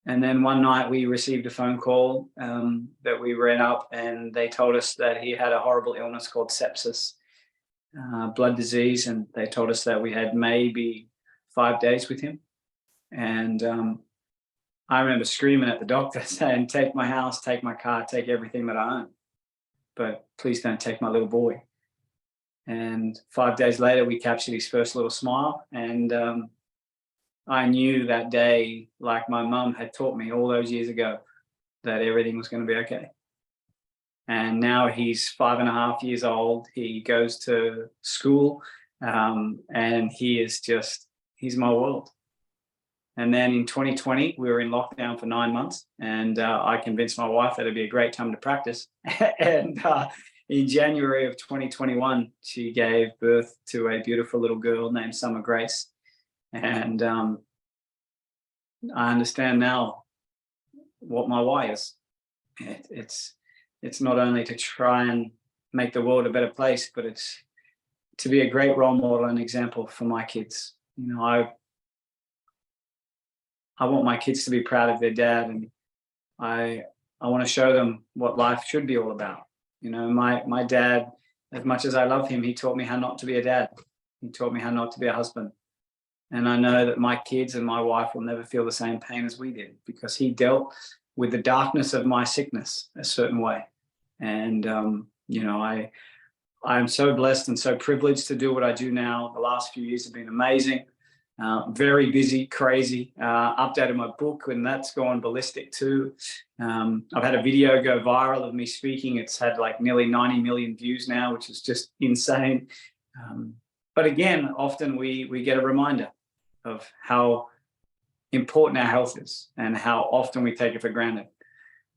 [SPEAKER 12] And then one night we received a phone call that we ran up, and they told us that he had a horrible illness called sepsis, blood disease. And they told us that we had maybe 5 days with him. And I remember screaming at the doctor saying, take my house, take my car, take everything that I own, but please don't take my little boy. And 5 days later, we captured his first little smile. And I knew that day, like my mum had taught me all those years ago, that everything was going to be okay. And now he's 5.5 years old. He goes to school, and he's my world. And then in 2020, we were in lockdown for 9 months, and I convinced my wife that it'd be a great time to practice. And in January of 2021, she gave birth to a beautiful little girl named Summer Grace. And I understand now what my why is. It's not only to try and make the world a better place, but it's to be a great role model and example for my kids. You know, I want my kids to be proud of their dad, and I want to show them what life should be all about. You know, my dad, as much as I love him, he taught me how not to be a dad. He taught me how not to be a husband. And I know that my kids and my wife will never feel the same pain as we did, because he dealt with the darkness of my sickness a certain way. And, you know, I'm so blessed and so privileged to do what I do now. The last few years have been amazing. Very busy, crazy. Updated my book, and that's gone ballistic too. I've had a video go viral of me speaking. It's had like nearly 90 million views now, which is just insane. But again, often we get a reminder of how important our health is and how often we take it for granted.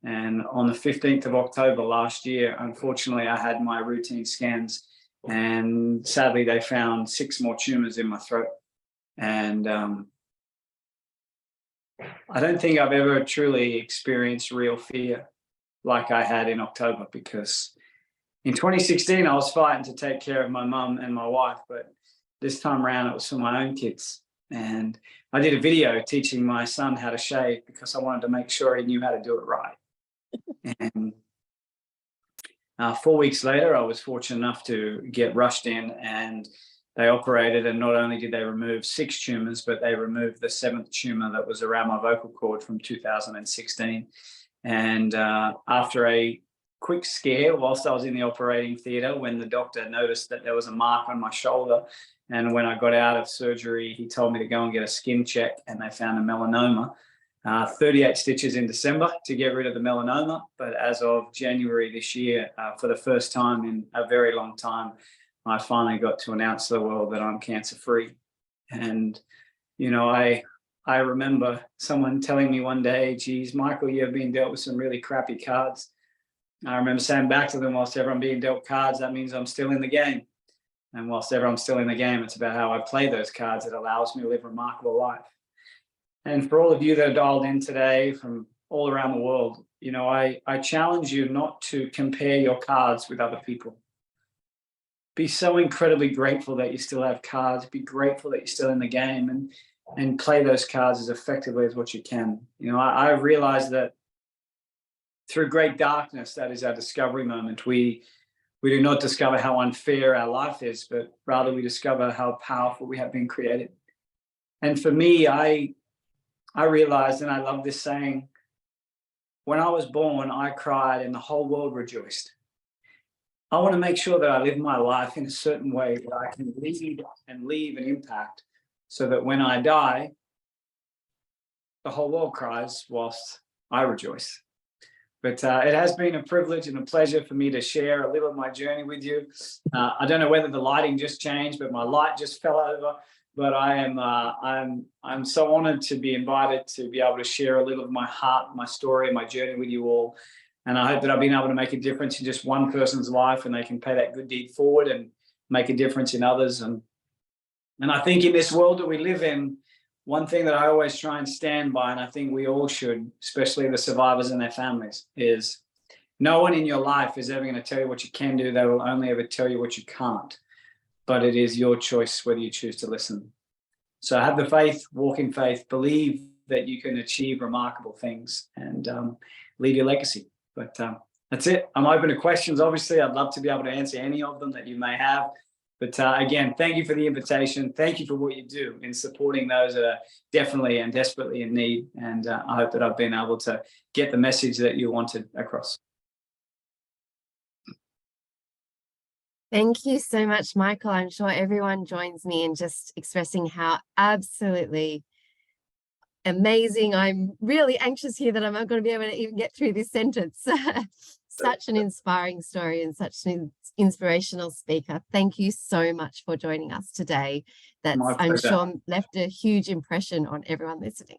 [SPEAKER 12] And on the 15th of October last year, unfortunately, I had my routine scans, and sadly, they found 6 more tumors in my throat. And I don't think I've ever truly experienced real fear like I had in October, because in 2016, I was fighting to take care of my mum and my wife, but this time around, it was for my own kids. And I did a video teaching my son how to shave because I wanted to make sure he knew how to do it right. And 4 weeks later, I was fortunate enough to get rushed in, and they operated, and not only did they remove 6 tumors, but they removed the 7th tumor that was around my vocal cord from 2016. And after a quick scare whilst I was in the operating theatre, when the doctor noticed that there was a mark on my shoulder, and when I got out of surgery, he told me to go and get a skin check, and they found a melanoma. 38 stitches in December to get rid of the melanoma. But as of January this year, for the first time in a very long time, I finally got to announce to the world that I'm cancer free. And, you know, I remember someone telling me one day, geez, Michael, you've been dealt with some really crappy cards. I remember saying back to them, whilst ever I'm being dealt cards, that means I'm still in the game. And whilst ever I'm still in the game, it's about how I play those cards that allows me to live a remarkable life. And for all of you that are dialed in today from all around the world, you know, I challenge you not to compare your cards with other people. Be so incredibly grateful that you still have cards. Be grateful that you're still in the game, and play those cards as effectively as what you can. You know, I realized that through great darkness, that is our discovery moment. We do not discover how unfair our life is, but rather we discover how powerful we have been created. And for me, I realized, and I love this saying, when I was born, I cried and the whole world rejoiced. I want to make sure that I live my life in a certain way that I can lead and leave an impact, so that when I die, the whole world cries whilst I rejoice. But it has been a privilege and a pleasure for me to share a little of my journey with you. I don't know whether the lighting just changed, but my light just fell over. But I'm so honored to be invited to be able to share a little of my heart, my story, my journey with you all. And I hope that I've been able to make a difference in just one person's life, and they can pay that good deed forward and make a difference in others. And I think in this world that we live in, one thing that I always try and stand by, and I think we all should, especially the survivors and their families, is no one in your life is ever going to tell you what you can do. They will only ever tell you what you can't. But it is your choice whether you choose to listen. So have the faith, walk in faith, believe that you can achieve remarkable things, and leave your legacy. But that's it. I'm open to questions. Obviously, I'd love to be able to answer any of them that you may have. But again, thank you for the invitation. Thank you for what you do in supporting those that are definitely and desperately in need. And I hope that I've been able to get the message that you wanted across.
[SPEAKER 2] Thank you so much, Michael. I'm sure everyone joins me in just expressing how absolutely amazing. I'm really anxious here that I'm not going to be able to even get through this sentence. Such an inspiring story and such an inspirational speaker. Thank you so much for joining us today. That's, I'm sure, left a huge impression on everyone listening.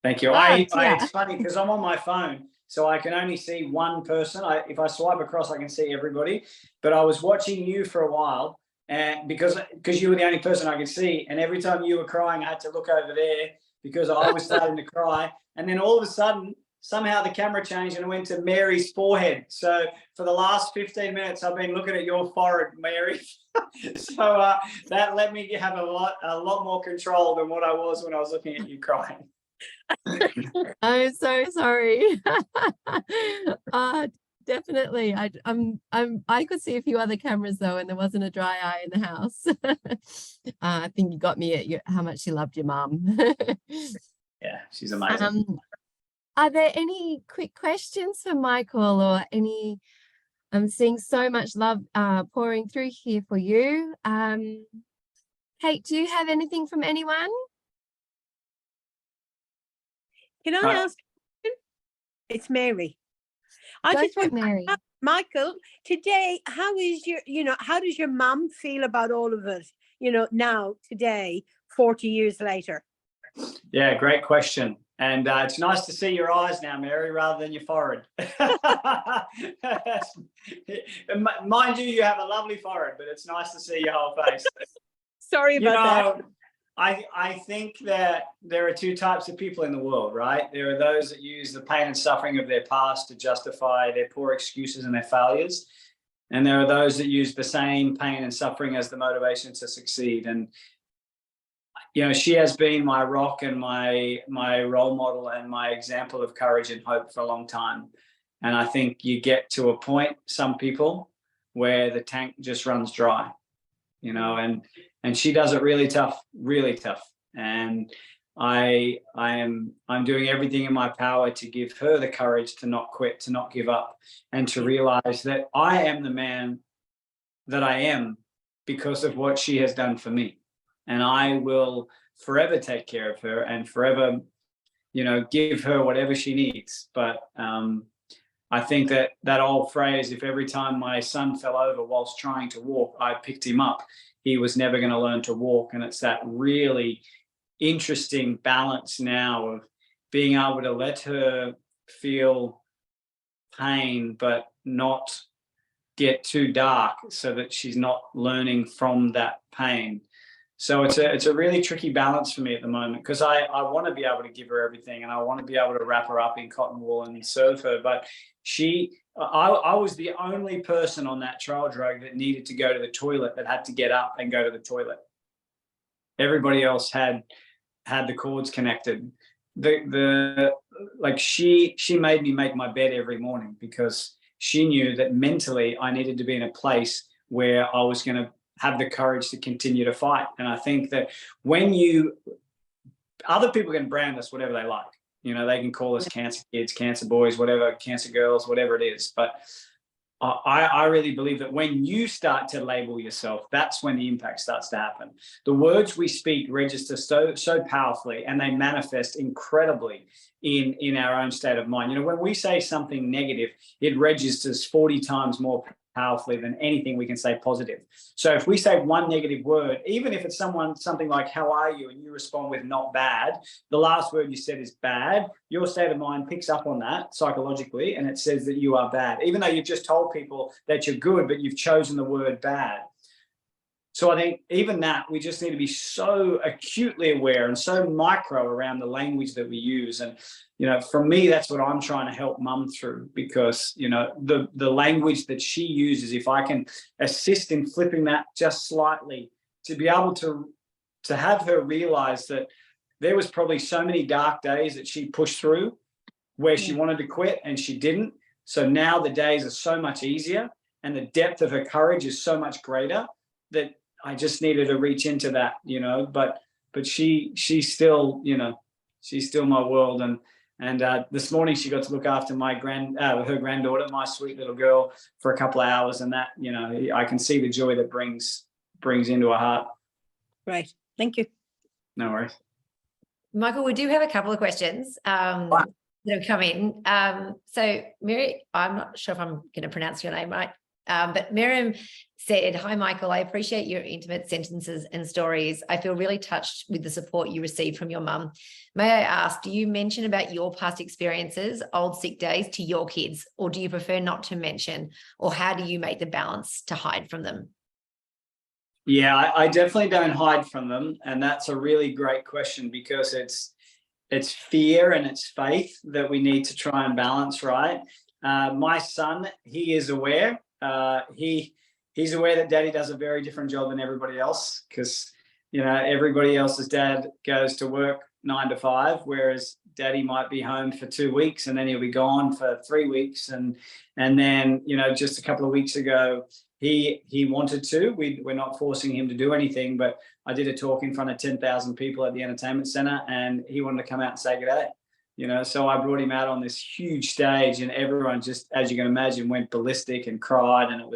[SPEAKER 12] Thank you. It's funny because I'm on my phone, so I can only see one person. If I swipe across, I can see everybody. But I was watching you for a while, and because you were the only person I could see, and every time you were crying, I had to look over there because I was starting to cry. And then all of a sudden, somehow the camera changed and it went to Mary's forehead. So for the last 15 minutes, I've been looking at your forehead, Mary. So that let me have a lot more control than what I was when I was looking at you crying.
[SPEAKER 2] I'm so sorry. Definitely. I could see a few other cameras though, and there wasn't a dry eye in the house. I think you got me at how much you loved your mum.
[SPEAKER 12] Yeah, she's amazing.
[SPEAKER 2] Are there any quick questions for Michael, or any I'm seeing so much love pouring through here for you. Kate, do you have anything from anyone?
[SPEAKER 1] Can I ask? It's Mary. I
[SPEAKER 2] Go
[SPEAKER 1] just
[SPEAKER 2] for it,
[SPEAKER 1] want
[SPEAKER 2] Mary.
[SPEAKER 1] Michael, today, how is your, how does your mum feel about all of it, now, today, 40 years later?
[SPEAKER 12] Yeah, great question. And it's nice to see your eyes now, Mary, rather than your forehead. Mind you, you have a lovely forehead, but it's nice to see your whole face.
[SPEAKER 1] Sorry about that.
[SPEAKER 12] I think that there are two types of people in the world, right? There are those that use the pain and suffering of their past to justify their poor excuses and their failures. And there are those that use the same pain and suffering as the motivation to succeed. And, she has been my rock and my role model and my example of courage and hope for a long time. And I think you get to a point, some people, where the tank just runs dry, and she does it really tough. And I'm doing everything in my power to give her the courage to not quit, to not give up, and to realize that I am the man that I am because of what she has done for me. And I will forever take care of her and forever, give her whatever she needs. But I think that old phrase, if every time my son fell over whilst trying to walk, I picked him up, he was never going to learn to walk. And it's that really interesting balance now of being able to let her feel pain, but not get too dark so that she's not learning from that pain. So it's a really tricky balance for me at the moment, because I want to be able to give her everything and I want to be able to wrap her up in cotton wool and serve her. But I was the only person on that trial drug that needed to go to the toilet, that had to get up and go to the toilet. Everybody else had the cords connected. She made me make my bed every morning because she knew that mentally I needed to be in a place where I was going to have the courage to continue to fight. And I think that when other people can brand us whatever they like, they can call us cancer kids, cancer boys, whatever, cancer girls, whatever it is. But I really believe that when you start to label yourself, that's when the impact starts to happen. The words we speak register so powerfully, and they manifest incredibly in our own state of mind. When we say something negative, it registers 40 times more powerfully than anything we can say positive. So if we say one negative word, even if it's something like "how are you?" and you respond with "not bad," the last word you said is bad, your state of mind picks up on that psychologically and it says that you are bad, even though you've just told people that you're good, but you've chosen the word bad. So I think even that, we just need to be so acutely aware and so micro around the language that we use. And, for me, that's what I'm trying to help Mum through, because, the language that she uses, if I can assist in flipping that just slightly, to be able to have her realize that there was probably so many dark days that she pushed through where she wanted to quit and she didn't. So now the days are so much easier and the depth of her courage is so much greater that I just needed to reach into that, but she's still, she's still my world. And this morning she got to look after her granddaughter, my sweet little girl, for a couple of hours. And that, I can see the joy that brings into her heart.
[SPEAKER 1] Right. Thank you.
[SPEAKER 12] No worries.
[SPEAKER 6] Michael, we do have a couple of questions that have come in. So Mary, I'm not sure if I'm going to pronounce your name right. But Miriam said, "Hi, Michael, I appreciate your intimate sentences and stories. I feel really touched with the support you received from your mum. May I ask, do you mention about your past experiences, old sick days, to your kids, or do you prefer not to mention, or how do you make the balance to hide from them?"
[SPEAKER 12] Yeah, I definitely don't hide from them. And that's a really great question, because it's fear and it's faith that we need to try and balance, right? My son, he is aware. He's aware that Daddy does a very different job than everybody else, because everybody else's dad goes to work 9 to 5, whereas Daddy might be home for 2 weeks and then he'll be gone for 3 weeks, and then just a couple of weeks ago he wanted to. We're not forcing him to do anything, but I did a talk in front of 10,000 people at the entertainment center and he wanted to come out and say good day. you know. So I brought him out on this huge stage, and everyone just, as you can imagine, went ballistic and cried, and it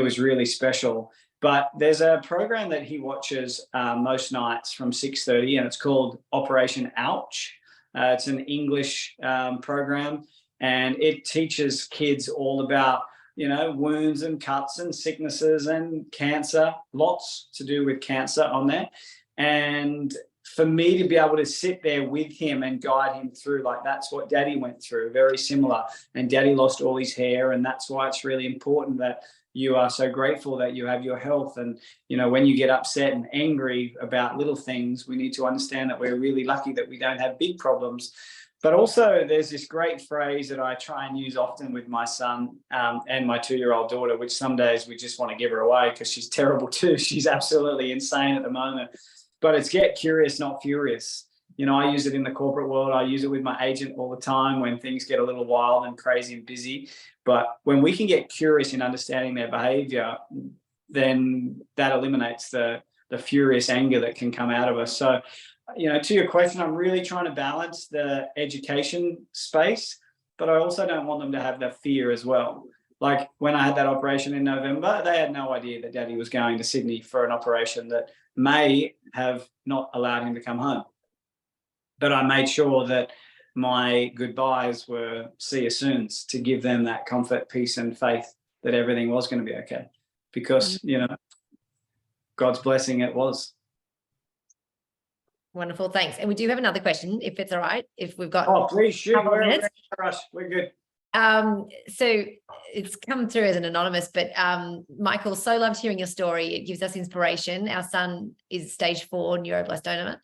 [SPEAKER 12] was really special. But there's a program that he watches most nights from 6:30, and it's called Operation Ouch. It's an English program, and it teaches kids all about, you know, wounds and cuts and sicknesses and cancer, lots to do with cancer on there. And for me to be able to sit there with him and guide him through, like, that's what Daddy went through, very similar. And Daddy lost all his hair, and that's why it's really important that you are so grateful that you have your health. And, you know, when you get upset and angry about little things, we need to understand that we're really lucky that we don't have big problems. But also there's this great phrase that I try and use often with my son and my 2-year-old daughter, which some days we just want to give her away because she's terrible too. She's absolutely insane at the moment. But it's get curious, not furious. You know, I use it in the corporate world. I use it with my agent all the time when things get a little wild and crazy and busy. But when we can get curious in understanding their behavior, then that eliminates the furious anger that can come out of us. So, you know, to your question, I'm really trying to balance the education space, but I also don't want them to have that fear as well. Like when I had that operation in November, they had no idea that Daddy was going to Sydney for an operation that may have not allowed him to come home. But I made sure that my goodbyes were see you soons, to give them that comfort, peace, and faith that everything was going to be okay. Because, you know, God's blessing it was.
[SPEAKER 6] Wonderful, thanks. And we do have another question, if it's all right, if we've got.
[SPEAKER 12] Oh, please shoot. We're good.
[SPEAKER 6] So it's come through as an anonymous, but Michael, so loved hearing your story. It gives us inspiration. Our son is stage 4 neuroblastoma.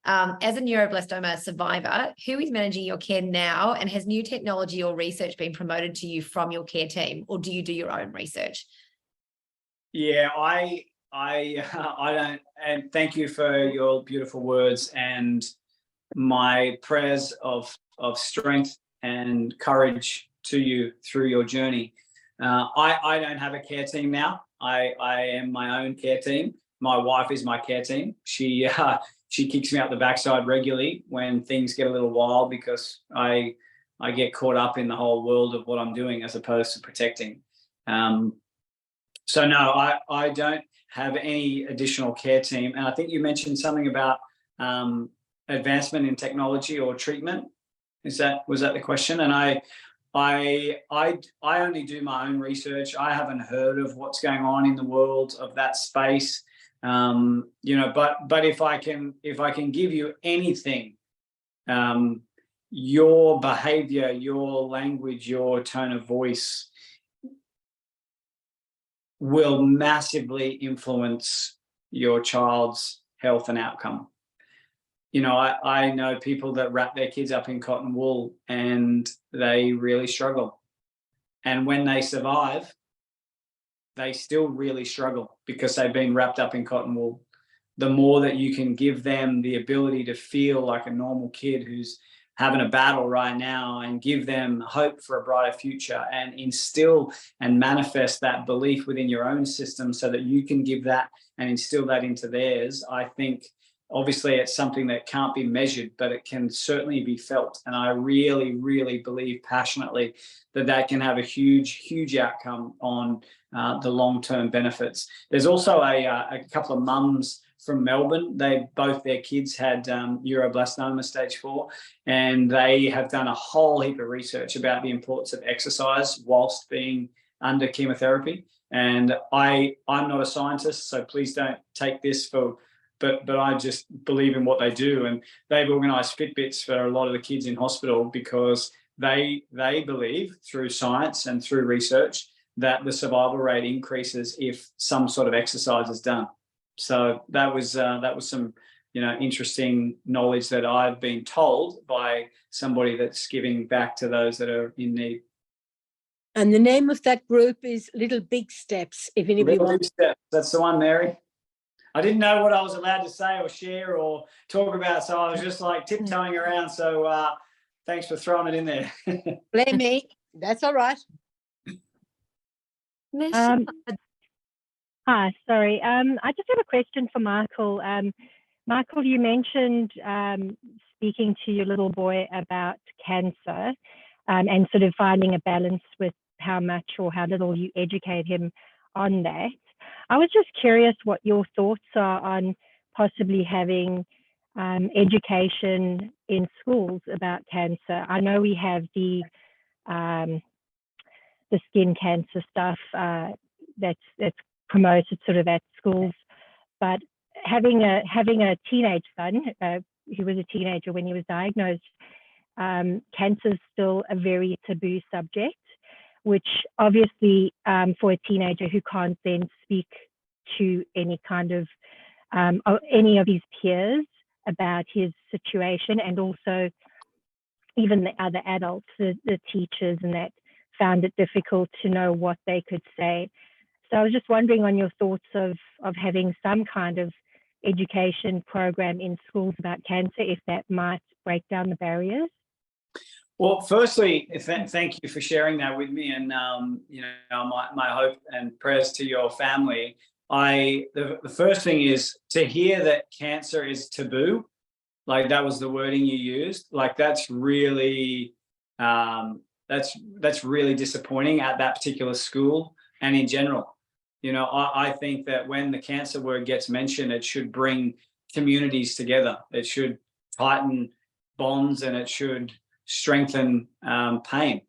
[SPEAKER 6] As a neuroblastoma survivor, who is managing your care now, and has new technology or research been promoted to you from your care team, or do you do your own research?
[SPEAKER 12] Yeah, I don't, and thank you for your beautiful words and my prayers of strength and courage to you through your journey. I don't have a care team now. I am my own care team. My wife is my care team. She kicks me out the backside regularly when things get a little wild, because I get caught up in the whole world of what I'm doing as opposed to protecting. So no, I don't have any additional care team. And I think you mentioned something about advancement in technology or treatment. Was that the question? And I only do my own research. I haven't heard of what's going on in the world of that space. You know, but if I can give you anything, your behavior, your language, your tone of voice will massively influence your child's health and outcome. You know, I know people that wrap their kids up in cotton wool and they really struggle. And when they survive, they still really struggle because they've been wrapped up in cotton wool. The more that you can give them the ability to feel like a normal kid who's having a battle right now, and give them hope for a brighter future, and instill and manifest that belief within your own system so that you can give that and instill that into theirs, I think obviously it's something that can't be measured, but it can certainly be felt. And I really, really believe passionately that that can have a huge, huge outcome on the long-term benefits. There's also a couple of mums from Melbourne. Both their kids had neuroblastoma stage 4, and they have done a whole heap of research about the importance of exercise whilst being under chemotherapy. And I'm not a scientist, so please don't take this for, but I just believe in what they do. And they've organised Fitbits for a lot of the kids in hospital because they believe through science and through research that the survival rate increases if some sort of exercise is done. So that was some, you know, interesting knowledge that I've been told by somebody that's giving back to those that are in need.
[SPEAKER 1] And the name of that group is Little Big Steps, if anybody wants.
[SPEAKER 12] That's the one, Mary. I didn't know what I was allowed to say or share or talk about, so I was just like tiptoeing around. So thanks for throwing it in there.
[SPEAKER 1] Blame me. That's all right.
[SPEAKER 9] Hi, sorry. I just have a question for Michael. Michael, you mentioned speaking to your little boy about cancer and sort of finding a balance with how much or how little you educate him on that. I was just curious what your thoughts are on possibly having education in schools about cancer. I know we have the skin cancer stuff that's promoted sort of at schools, but having a teenage son, he was a teenager when he was diagnosed, cancer is still a very taboo subject, which obviously for a teenager who can't then speak to any kind of any of his peers about his situation, and also even the other adults, the teachers and that, found it difficult to know what they could say. So I was just wondering on your thoughts of having some kind of education program in schools about cancer, if that might break down the barriers.
[SPEAKER 12] Well, firstly, thank you for sharing that with me, and you know, my hope and prayers to your family. The first thing is to hear that cancer is taboo, like that was the wording you used. Like that's really that's really disappointing at that particular school and in general. You know, I think that when the cancer word gets mentioned, it should bring communities together. It should tighten bonds, and it should strengthen pain,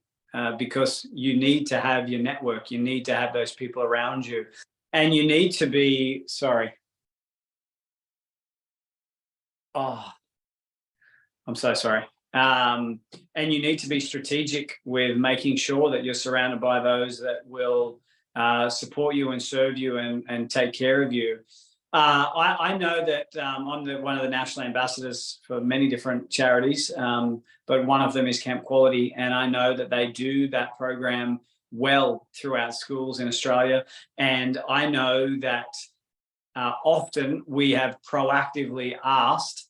[SPEAKER 12] because you need to have your network. You need to have those people around you, and you need to be oh, I'm so sorry. And you need to be strategic with making sure that you're surrounded by those that will support you and serve you and take care of you. I know that I'm one of the national ambassadors for many different charities, but one of them is Camp Quality, and I know that they do that program well throughout schools in Australia. And I know that often we have proactively asked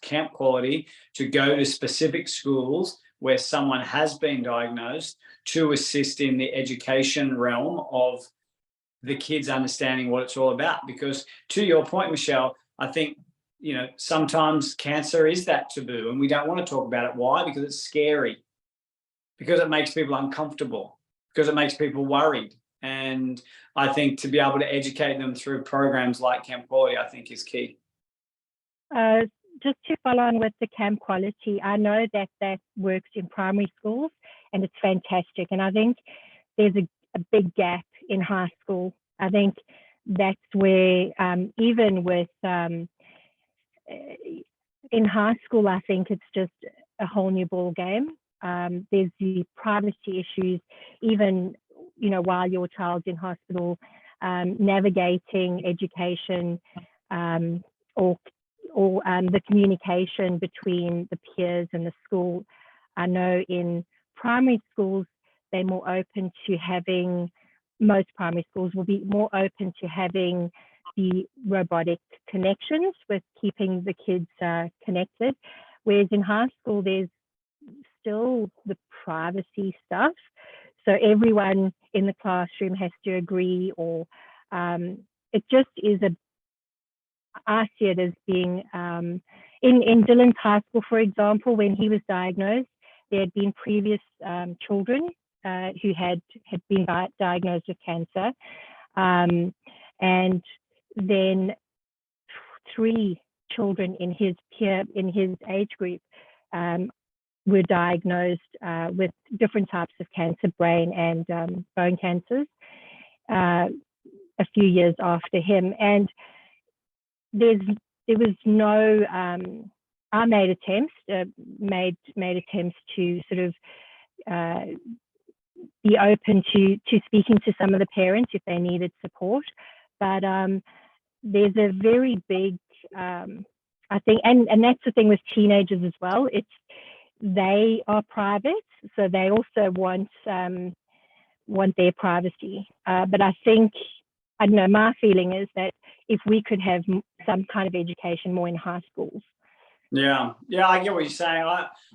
[SPEAKER 12] Camp Quality to go to specific schools where someone has been diagnosed to assist in the education realm of the kids understanding what it's all about. Because to your point, Michelle, I think, you know, sometimes cancer is that taboo and we don't want to talk about it. Why? Because it's scary, because it makes people uncomfortable, because it makes people worried. And I think to be able to educate them through programs like Camp Quality, I think is key.
[SPEAKER 9] Just to follow on with the Camp Quality, I know that works in primary schools and it's fantastic. And I think there's a big gap in high school. I think that's where even with in high school, I think it's just a whole new ball game. There's the privacy issues, even, you know, while your child's in hospital, navigating education or the communication between the peers and the school. I know in primary schools, they're more open to having, most primary schools will be more open to having the robotic connections with keeping the kids connected. Whereas in high school, there's still the privacy stuff. So everyone in the classroom has to agree, or it just is I see it as being, in Dylan's high school, for example, when he was diagnosed, there had been previous children who had been diagnosed with cancer. And then 3 children in his age group were diagnosed with different types of cancer, brain and bone cancers, a few years after him. And there was no, I made attempts to sort of be open to speaking to some of the parents if they needed support. But there's a very big, I think, and that's the thing with teenagers as well. They are private, so they also want their privacy. But I think, I don't know, my feeling is that if we could have some kind of education more in high schools. Yeah,
[SPEAKER 12] I get what you're saying.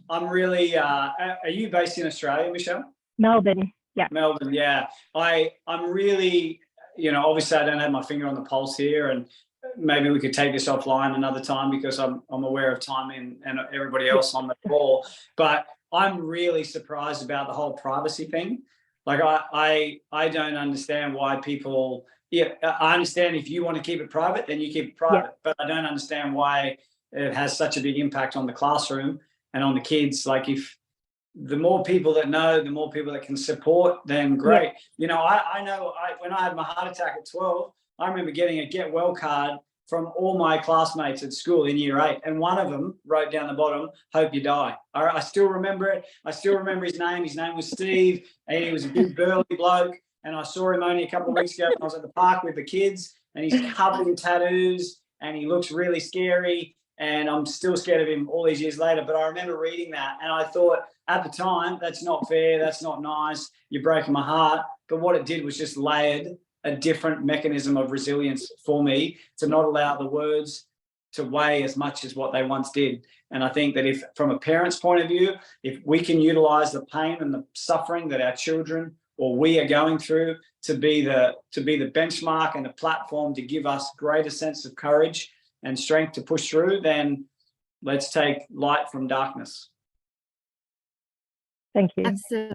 [SPEAKER 12] I'm really, are you based in Australia, Michelle?
[SPEAKER 9] Melbourne, yeah.
[SPEAKER 12] Melbourne, yeah. I'm really, you know, obviously I don't have my finger on the pulse here, and maybe we could take this offline another time because I'm aware of time and everybody else on the call. But I'm really surprised about the whole privacy thing. Like I don't understand why people. Yeah, I understand if you want to keep it private, then you keep it private. But I don't understand why it has such a big impact on the classroom and on the kids. Like if the more people that know, the more people that can support, then great. You know, I know when I had my heart attack at 12, I remember getting a get well card from all my classmates at school in year 8. And one of them wrote down the bottom, hope you die. I still remember it. I still remember his name. His name was Steve, and he was a big burly bloke. And I saw him only a couple of weeks ago when I was at the park with the kids, and he's covered in tattoos and he looks really scary. And I'm still scared of him all these years later. But I remember reading that and I thought at the time, that's not fair. That's not nice. You're breaking my heart. But what it did was just layered a different mechanism of resilience for me to not allow the words to weigh as much as what they once did. And I think that if, from a parent's point of view, if we can utilize the pain and the suffering that our children or we are going through to be the benchmark and the platform to give us greater sense of courage and strength to push through, then let's take light from darkness.
[SPEAKER 9] Thank you.
[SPEAKER 2] Absolutely.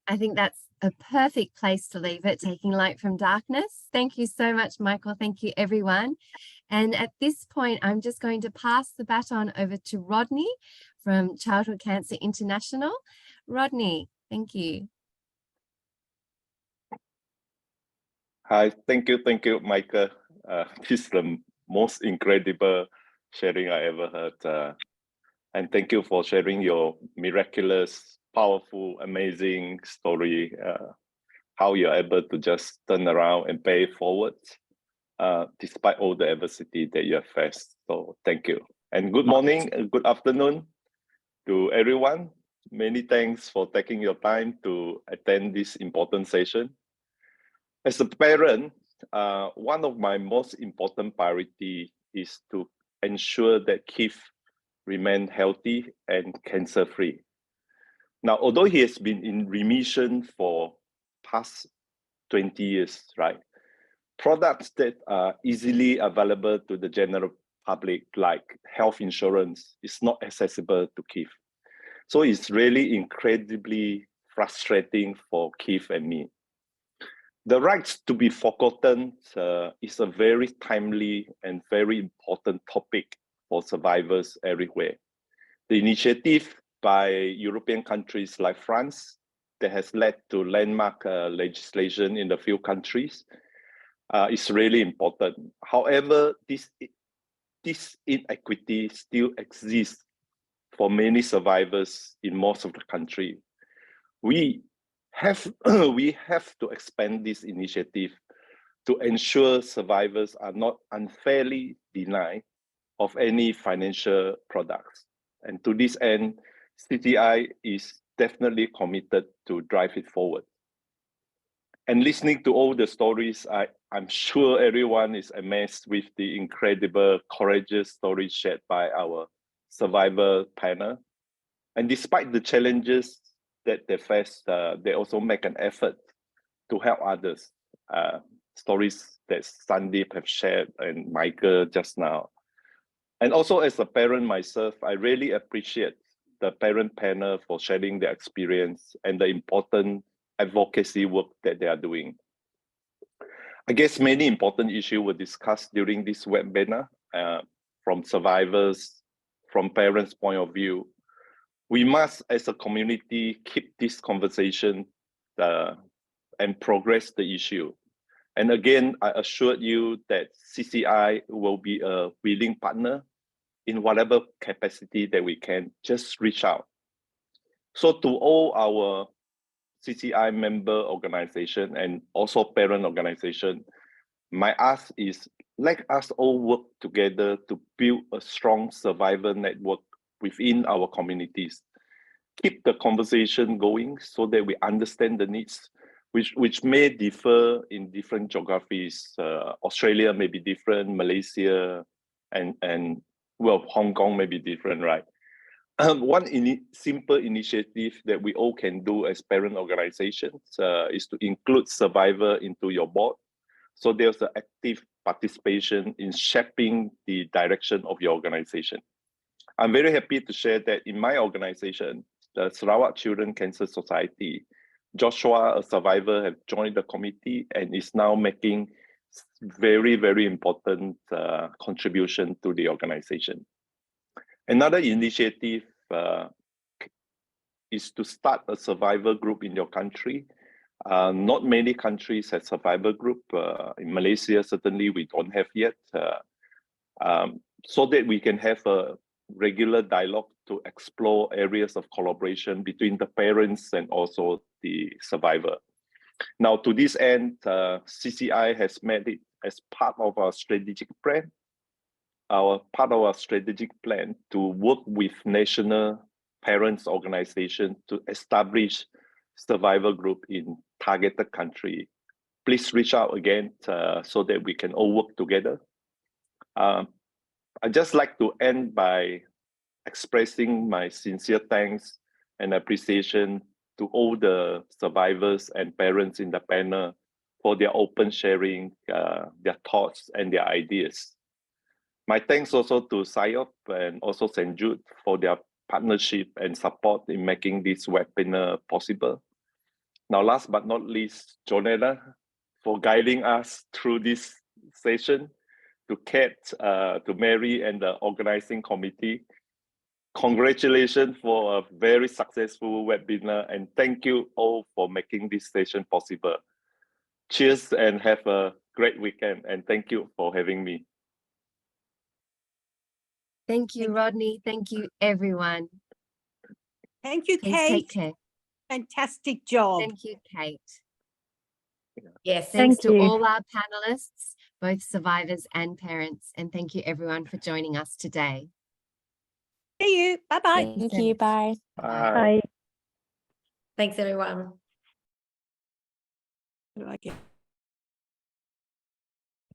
[SPEAKER 2] I think that's a perfect place to leave it, taking light from darkness. Thank you so much, Michael. Thank you, everyone. And at this point, I'm just going to pass the baton over to Rodney from Childhood Cancer International. Rodney, thank you.
[SPEAKER 13] Hi, thank you, Michael. This is the most incredible sharing I ever heard. And thank you for sharing your miraculous, powerful, amazing story, how you're able to just turn around and pay it forward, despite all the adversity that you have faced. So thank you. And good morning and good afternoon to everyone. Many thanks for taking your time to attend this important session. As a parent, one of my most important priority is to ensure that Keith remain healthy and cancer-free. Now, although he has been in remission for past 20 years, right? Products that are easily available to the general public, like health insurance, is not accessible to Keith. So it's really incredibly frustrating for Keith and me. The right to be forgotten is a very timely and very important topic for survivors everywhere. The initiative by European countries like France that has led to landmark legislation in a few countries is really important. However, this inequity still exists for many survivors in most of the country. We have to expand this initiative to ensure survivors are not unfairly denied of any financial products. And to this end, CCI is definitely committed to drive it forward. And listening to all the stories, I'm sure everyone is amazed with the incredible, courageous stories shared by our survivor panel. And despite the challenges that they face, they also make an effort to help others. Stories that Sandeep have shared and Michael just now. And also as a parent myself, I really appreciate the parent panel for sharing their experience and the important advocacy work that they are doing. I guess many important issues were discussed during this webinar from survivors, from parents' point of view. We must, as a community, keep this conversation and progress the issue. And again, I assure you that CCI will be a willing partner in whatever capacity that we can. Just reach out. So to all our CCI member organization and also parent organization, my ask is let us all work together to build a strong survivor network within our communities. Keep the conversation going so that we understand the needs, which may differ in different geographies. Australia may be different, Malaysia, and well, Hong Kong may be different, right? One simple initiative that we all can do as parent organizations is to include survivor into your board. So there's an active participation in shaping the direction of your organization. I'm very happy to share that in my organization, the Sarawak Children Cancer Society, Joshua, a survivor, have joined the committee and is now making very, very important contribution to the organization. Another initiative is to start a survivor group in your country. Not many countries have survivor group. In Malaysia, certainly we don't have yet. So that we can have a regular dialogue to explore areas of collaboration between the parents and also the survivor. Now, to this end, CCI has made it as part of our strategic plan. Part of our strategic plan to work with national parents organization to establish survivor group in targeted country. Please reach out again so that we can all work together. I'd just like to end by expressing my sincere thanks and appreciation to all the survivors and parents in the panel for their open sharing, their thoughts and their ideas. My thanks also to SIOP and also St. Jude for their partnership and support in making this webinar possible. Now, last but not least, Jonella for guiding us through this session, to Kate, to Mary and the organizing committee. Congratulations for a very successful webinar and thank you all for making this session possible. Cheers and have a great weekend and thank you for having me.
[SPEAKER 2] Thank you, Rodney. Thank you, everyone.
[SPEAKER 1] Thank you,
[SPEAKER 2] Please
[SPEAKER 1] Kate.
[SPEAKER 2] take care.
[SPEAKER 1] Fantastic job.
[SPEAKER 2] Thank you, Kate.
[SPEAKER 6] Yes.
[SPEAKER 2] Thanks
[SPEAKER 9] Thank
[SPEAKER 2] to
[SPEAKER 9] you.
[SPEAKER 2] all our panelists, both survivors and parents. And thank you everyone for joining us today.
[SPEAKER 1] See you. Bye-bye.
[SPEAKER 3] Thank you. Bye.
[SPEAKER 9] Bye.
[SPEAKER 6] Thanks, everyone.
[SPEAKER 1] How do I get